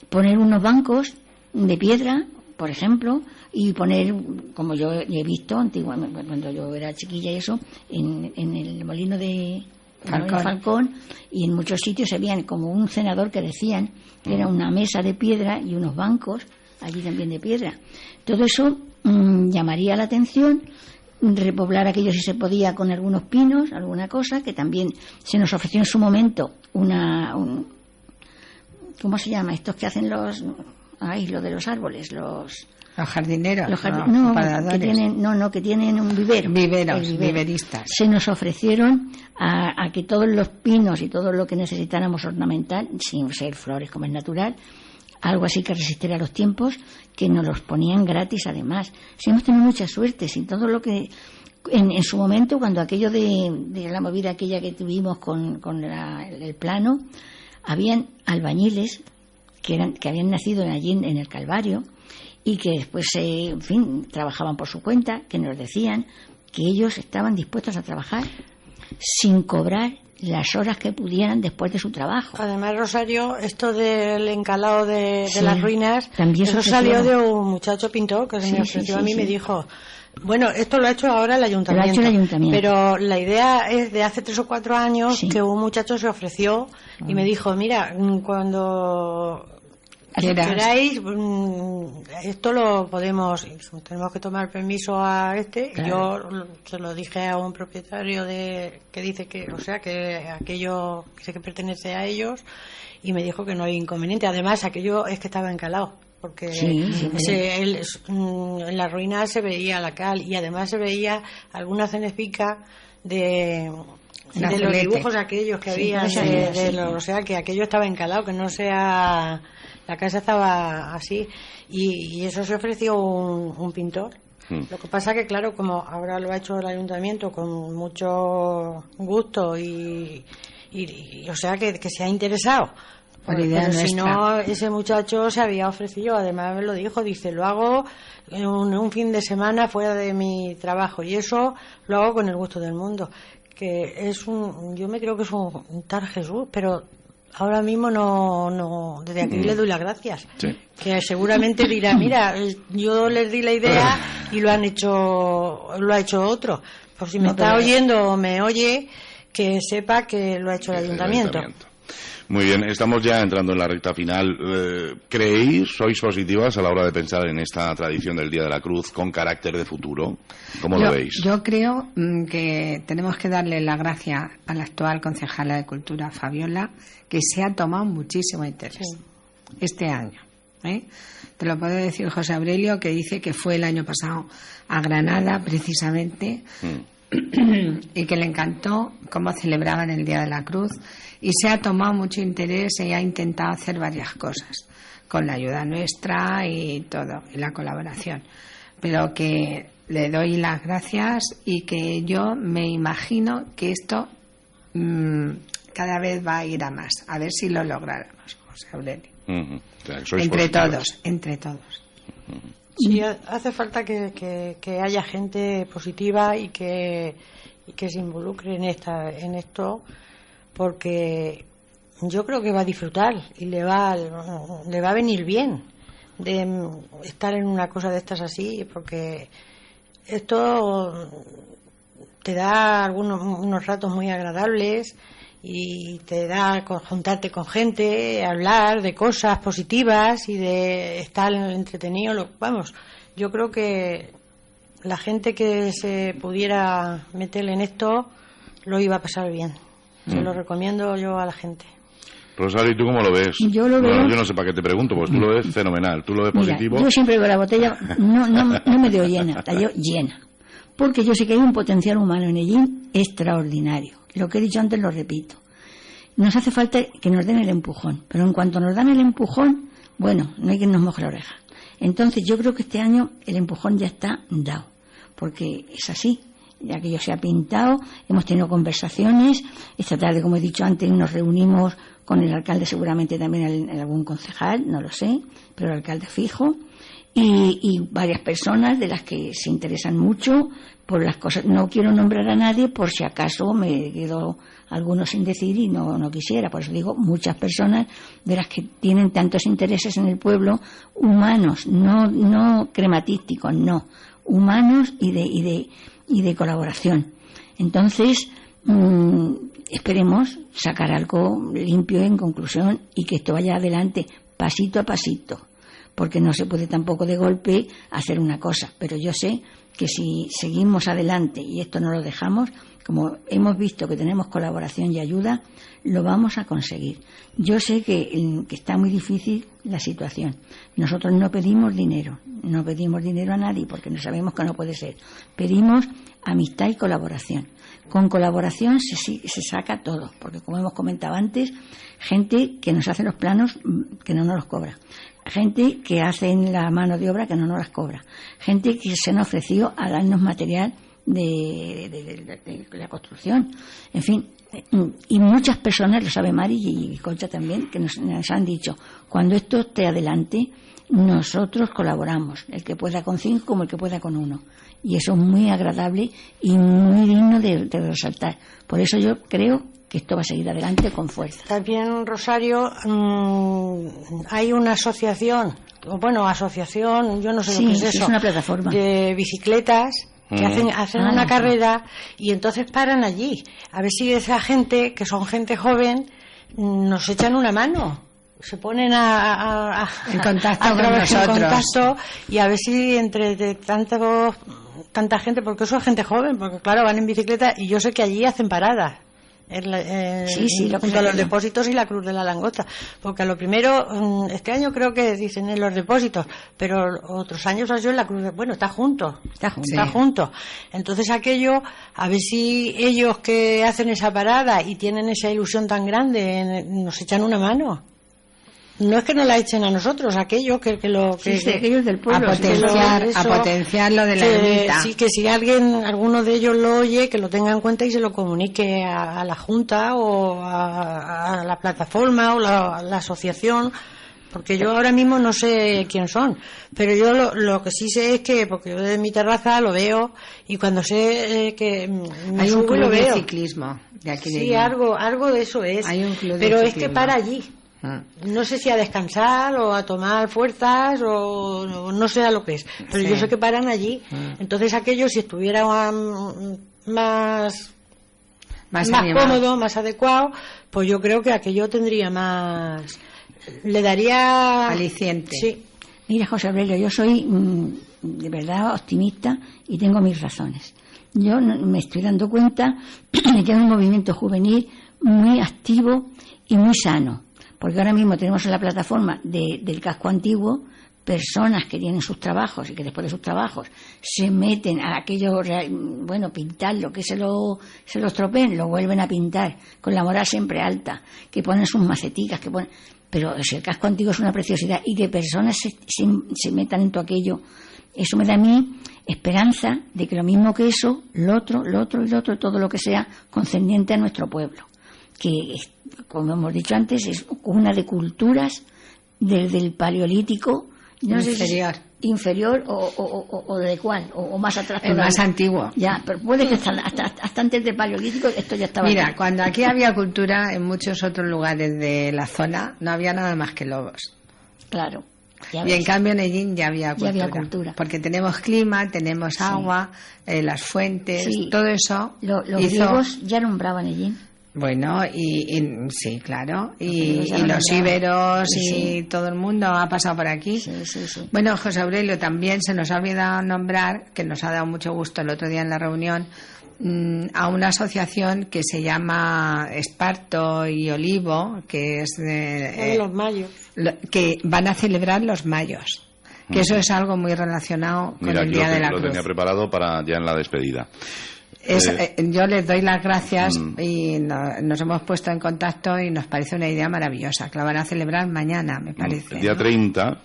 Poner unos bancos de piedra, por ejemplo, y poner, como yo he visto antiguamente, cuando yo era chiquilla y eso, en el molino de Falcón, y en muchos sitios se veían como un cenador que decían que era una mesa de piedra y unos bancos allí también de piedra. Todo eso llamaría la atención, repoblar aquello si se podía con algunos pinos, alguna cosa, que también se nos ofreció en su momento ¿cómo se llama? Estos que hacen lo de los árboles, los jardineros, que tienen un vivero. Viveristas. Se nos ofrecieron a que todos los pinos y todo lo que necesitáramos ornamental, sin ser flores como es natural, algo así que resistiera a los tiempos, que nos los ponían gratis además. Sí, hemos tenido mucha suerte, sin todo lo que en su momento, cuando aquello de la movida aquella que tuvimos con el plano, habían albañiles que habían nacido allí en el Calvario y que después, en fin, trabajaban por su cuenta, que nos decían que ellos estaban dispuestos a trabajar sin cobrar las horas que pudieran después de su trabajo. Además, Rosario, esto del encalado de las ruinas, también eso salió de un muchacho pintor que se me ofreció a mí, me dijo, bueno, esto lo ha hecho ahora el ayuntamiento, pero la idea es de hace 3 o 4 años que un muchacho se ofreció y me dijo, mira, cuando queráis, esto lo tenemos que tomar permiso a Yo se lo dije a un propietario que dice que aquello que pertenece a ellos, y me dijo que no hay inconveniente. Además, aquello es que estaba encalado, porque en la ruina se veía la cal y además se veía alguna cenefica de los dibujos aquellos que había, o sea, que aquello estaba encalado, que no sea... La casa estaba así y eso se ofreció un pintor. Lo que pasa que, claro, como ahora lo ha hecho el ayuntamiento con mucho gusto y o sea, que se ha interesado. Pero si no, ese muchacho se había ofrecido, además me lo dijo, dice, lo hago en un fin de semana fuera de mi trabajo y eso lo hago con el gusto del mundo. Que yo me creo que es un tal Jesús, pero... Ahora mismo no desde aquí le doy las gracias. Sí. Que seguramente dirá, mira, yo les di la idea y lo ha hecho otro. Por si me está oyendo o me oye, que sepa que lo ha hecho el ayuntamiento. Muy bien, estamos ya entrando en la recta final. ¿Sois positivas a la hora de pensar en esta tradición del Día de la Cruz con carácter de futuro? ¿Cómo lo veis? Yo creo que tenemos que darle la gracia a la actual concejala de Cultura, Fabiola, que se ha tomado muchísimo interés este año. Te lo puede decir José Aurelio, que dice que fue el año pasado a Granada precisamente y que le encantó cómo celebraban el Día de la Cruz y se ha tomado mucho interés y ha intentado hacer varias cosas con la ayuda nuestra y todo, y la colaboración, pero que le doy las gracias y que yo me imagino que esto cada vez va a ir a más, a ver si lo lográramos, José Aurelio. Entre todos. Sí, hace falta que haya gente positiva y que se involucre en esto, porque yo creo que va a disfrutar y le va a venir bien de estar en una cosa de estas así, porque esto te da unos ratos muy agradables y te da juntarte con gente, hablar de cosas positivas y de estar entretenido. Yo creo que la gente que se pudiera meter en esto lo iba a pasar bien. Se lo recomiendo yo a la gente. Rosario, ¿y tú cómo lo ves? Yo lo veo... Bueno, yo no sé para qué te pregunto, pues tú lo ves fenomenal. ¿Tú lo ves positivo? Yo siempre veo la botella, no me veo llena, la veo llena. porque yo sé que hay un potencial humano en Ellín extraordinario. Lo que he dicho antes lo repito. Nos hace falta que nos den el empujón, pero en cuanto nos dan el empujón, bueno, no hay quien nos moje la oreja. Entonces yo creo que este año el empujón ya está dado, porque es así. Ya que yo se ha pintado, hemos tenido conversaciones. Esta tarde, como he dicho antes, nos reunimos con el alcalde, seguramente también algún concejal, no lo sé, pero el alcalde fijo, y varias personas de las que se interesan mucho por las cosas. No quiero nombrar a nadie por si acaso me quedo algunos sin decir y no quisiera. Por eso digo, muchas personas de las que tienen tantos intereses en el pueblo, humanos, no crematísticos, no, humanos y de colaboración. Entonces, esperemos sacar algo limpio en conclusión y que esto vaya adelante pasito a pasito, porque no se puede tampoco de golpe hacer una cosa. Pero yo sé que si seguimos adelante y esto no lo dejamos, como hemos visto que tenemos colaboración y ayuda, lo vamos a conseguir. Yo sé que está muy difícil la situación. Nosotros no pedimos dinero a nadie porque no sabemos que no puede ser. Pedimos amistad y colaboración. Con colaboración se saca todo, porque como hemos comentado antes, gente que nos hace los planos que no nos los cobra, gente que hace la mano de obra que no nos las cobra, gente que se han ofrecido a darnos material de la construcción, en fin, y muchas personas, lo sabe Mari y Concha también, que nos han dicho, cuando esto esté adelante, nosotros colaboramos, el que pueda con 5 como el que pueda con 1, y eso es muy agradable y muy digno de resaltar. Por eso yo creo que esto va a seguir adelante con fuerza. También, Rosario, hay una asociación, yo no sé lo que es eso, es una plataforma de bicicletas que hacen una carrera y entonces paran allí. A ver si esa gente, que son gente joven, nos echan una mano. Se ponen en contacto con nosotros. En contacto, y a ver si entre tanta gente, porque eso es gente joven, porque claro, van en bicicleta y yo sé que allí hacen paradas. Junto a los depósitos y la Cruz de la Langosta, porque a lo primero, este año creo que dicen en los depósitos, pero otros años ha sido en la Cruz está junto. Entonces aquello, a ver si ellos que hacen esa parada y tienen esa ilusión tan grande nos echan una mano. No es que nos la echen a nosotros, aquellos aquellos del pueblo, a potenciar lo de la ermita. Sí, que si alguno de ellos lo oye, que lo tenga en cuenta y se lo comunique a la Junta o a la plataforma o la asociación, porque yo ahora mismo no sé quién son, pero yo lo que sí sé es que, porque yo de mi terraza lo veo y cuando sé que hay un club de ciclismo de aquí de sí, algo de eso es, hay un club pero de es que para allí. No sé si a descansar o a tomar fuerzas o no sé a lo que es, pero yo sé que paran allí. Entonces aquello, si estuviera más cómodo, más adecuado, pues yo creo que aquello tendría más, le daría aliciente. Sí. Mira, José Aurelio, yo soy de verdad optimista y tengo mis razones. Yo me estoy dando cuenta de que hay un movimiento juvenil muy activo y muy sano. Porque ahora mismo tenemos en la plataforma del casco antiguo personas que tienen sus trabajos y que después de sus trabajos se meten a aquello, pintarlo, que se lo estropeen, lo vuelven a pintar con la moral siempre alta, que ponen sus maceticas, pero si el casco antiguo es una preciosidad y que personas se metan en todo aquello, eso me da a mí esperanza de que lo mismo que eso, lo otro, todo lo que sea concerniente a nuestro pueblo, que como hemos dicho antes es una de culturas desde el paleolítico, no inferior. Sé si inferior o de cuál, o más atrás el más antiguo ya, pero puede que hasta antes del paleolítico esto ya estaba. Mira, cuando aquí había cultura, en muchos otros lugares de la zona no había nada más que lobos. Claro. Y en cambio en Ellín ya había cultura, porque tenemos clima, tenemos agua, las fuentes, todo eso. Los griegos ya nombraban Ellín. Bueno, sí, claro, y los íberos y todo el mundo ha pasado por aquí. Sí. Bueno, José Aurelio, también se nos ha olvidado nombrar, que nos ha dado mucho gusto el otro día en la reunión, a una asociación que se llama Esparto y Olivo, que es de los mayos, que van a celebrar los mayos. que eso es algo muy relacionado con el Día de la Cruz. Lo tenía preparado para ya en la despedida. Yo les doy las gracias y nos hemos puesto en contacto y nos parece una idea maravillosa, que la van a celebrar mañana, me parece. El día 30.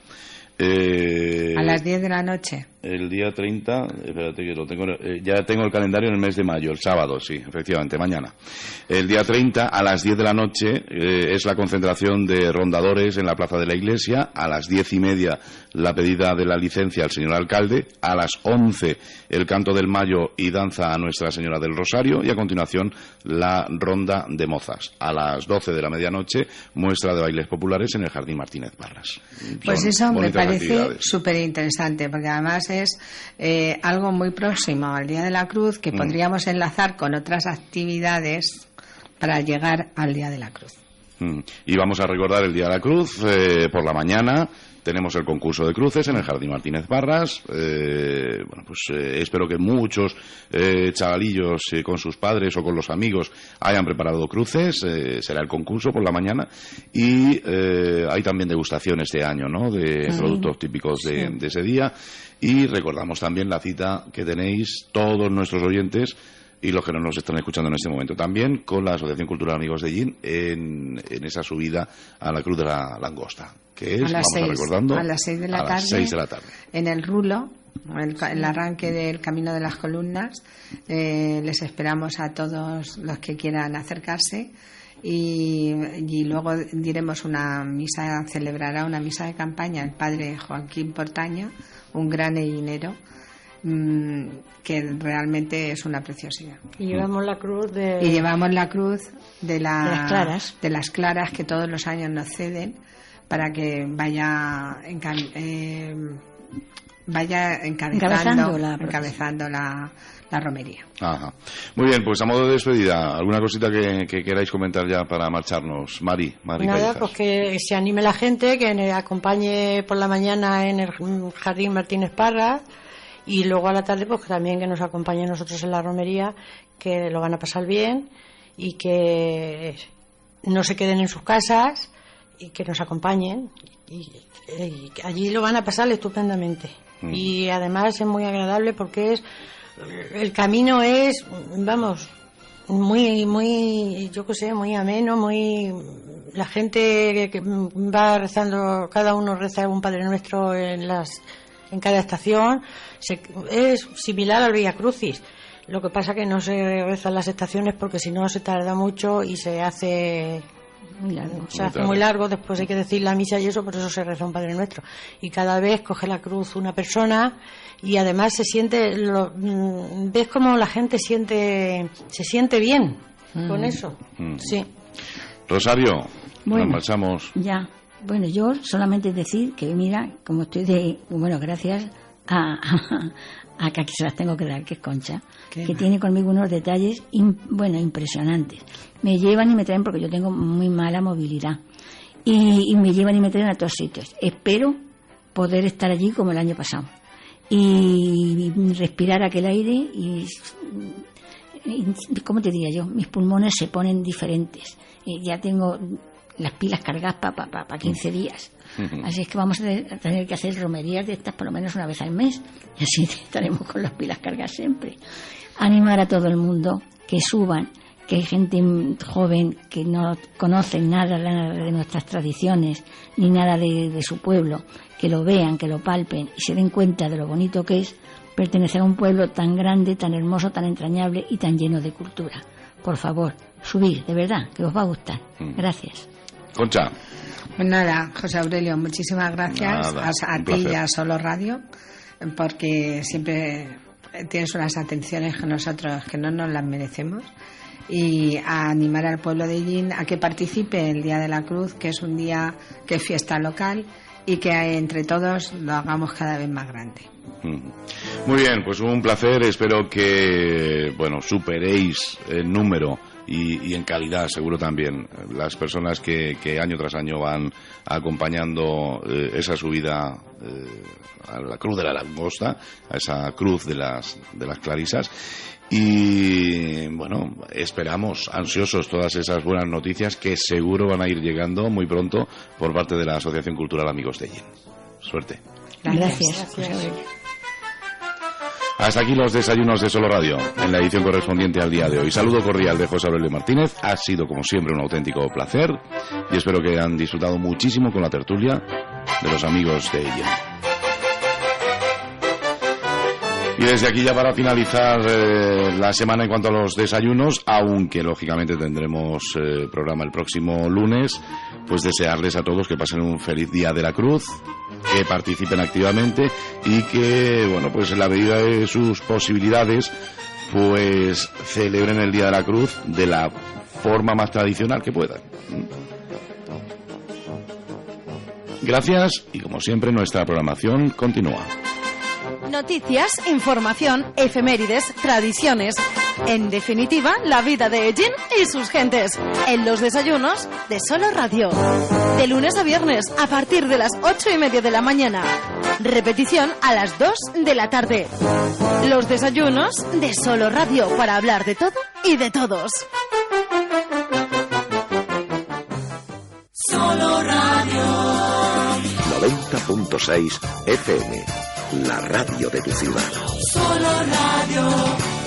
A las 10 de la noche. El día 30, espérate que lo tengo, ya tengo el calendario en el mes de mayo, el sábado, sí, efectivamente, mañana. El día 30 a las 10 de la noche es la concentración de rondadores en la plaza de la iglesia. A las 10:30 la pedida de la licencia al señor alcalde. A las 11 el canto del Mayo y danza a Nuestra Señora del Rosario. Y a continuación la ronda de mozas. A las 12 de la medianoche muestra de bailes populares en el Jardín Martínez Parras. Pues eso me parece súper interesante, porque además es algo muy próximo al Día de la Cruz que podríamos enlazar con otras actividades para llegar al Día de la Cruz. Y vamos a recordar el Día de la Cruz por la mañana. Tenemos el concurso de cruces en el Jardín Martínez Parras. Espero que muchos chavalillos con sus padres o con los amigos hayan preparado cruces. Será el concurso por la mañana. Y hay también degustación este año, ¿no?, de productos típicos de ese día. Y recordamos también la cita que tenéis todos nuestros oyentes y los que no nos están escuchando en este momento también con la Asociación Cultural Amigos de Ellín en esa subida a la Cruz de la Langosta, que es, recordando, a las 6 de la tarde, en el Rulo, el arranque del Camino de las Columnas. Les esperamos a todos los que quieran acercarse y luego diremos celebrará una misa de campaña el padre Joaquín Portaña, un gran ellinero, que realmente es una preciosidad. Y llevamos la cruz de las claras que todos los años nos ceden para que vaya encabezando la romería. Ajá. Muy bien, pues a modo de despedida, ¿alguna cosita que queráis comentar ya para marcharnos? Mari Nada, Callejas. pues que se anime la gente, que nos acompañe por la mañana en el Jardín Martínez Parras. Y luego a la tarde, pues también que nos acompañen nosotros en la romería, que lo van a pasar bien y que no se queden en sus casas y que nos acompañen. Y allí lo van a pasar estupendamente. Y además es muy agradable porque el camino es, muy, yo qué sé, muy ameno, la gente que va rezando, cada uno reza un Padre Nuestro en cada estación, es similar al Vía Crucis. Lo que pasa que no se rezan las estaciones porque si no se tarda mucho y se hace muy largo. Después hay que decir la misa y eso, por eso se reza un Padre Nuestro. Y cada vez coge la cruz una persona y además se siente, ves como la gente se siente bien con eso. Sí. Rosario, bueno, nos marchamos. Ya. Bueno, yo solamente decir que, mira, como estoy gracias a que aquí se las tengo que dar, que es Concha, que tiene conmigo unos detalles impresionantes. Me llevan y me traen porque yo tengo muy mala movilidad. Y me llevan y me traen a todos sitios. Espero poder estar allí como el año pasado. Y respirar aquel aire y ¿cómo te diría yo? Mis pulmones se ponen diferentes. Ya tengo las pilas cargadas para 15 días. Así es que vamos a tener que hacer romerías de estas por lo menos una vez al mes y así estaremos con las pilas cargadas siempre. Animar a todo el mundo que suban, que hay gente joven que no conoce nada de nuestras tradiciones ni nada de su pueblo, que lo vean, que lo palpen y se den cuenta de lo bonito que es pertenecer a un pueblo tan grande, tan hermoso, tan entrañable y tan lleno de cultura. Por favor, subir, de verdad, que os va a gustar. Gracias. Concha. Pues nada, José Aurelio, muchísimas gracias a ti y a Solo Radio, porque siempre tienes unas atenciones que nosotros que no nos las merecemos, y a animar al pueblo de Ellín a que participe el Día de la Cruz, que es un día que es fiesta local y que entre todos lo hagamos cada vez más grande. Muy bien, pues un placer. Espero que superéis el número y en calidad seguro también las personas que año tras año van acompañando esa subida a la Cruz de la Langosta, a esa cruz de las clarisas. Y esperamos ansiosos todas esas buenas noticias que seguro van a ir llegando muy pronto por parte de la Asociación Cultural Amigos de Ellín. Suerte. Gracias. José Aurelio. Hasta aquí los desayunos de Solo Radio, en la edición correspondiente al día de hoy. Saludo cordial de José Aurelio Martínez. Ha sido, como siempre, un auténtico placer y espero que hayan disfrutado muchísimo con la tertulia de los amigos de ella. Y desde aquí, ya para finalizar la semana en cuanto a los desayunos, aunque lógicamente tendremos programa el próximo lunes, pues desearles a todos que pasen un feliz Día de la Cruz, que participen activamente y que, bueno, pues en la medida de sus posibilidades, pues celebren el Día de la Cruz de la forma más tradicional que puedan. Gracias y, como siempre, nuestra programación continúa. Noticias, información, efemérides, tradiciones. En definitiva, la vida de Ellín y sus gentes. En los desayunos de Solo Radio. De lunes a viernes, a partir de las 8:30 de la mañana. Repetición a las 2 de la tarde. Los desayunos de Solo Radio, para hablar de todo y de todos. Solo Radio. 90.6 FM, la radio de tu ciudad. Solo Radio.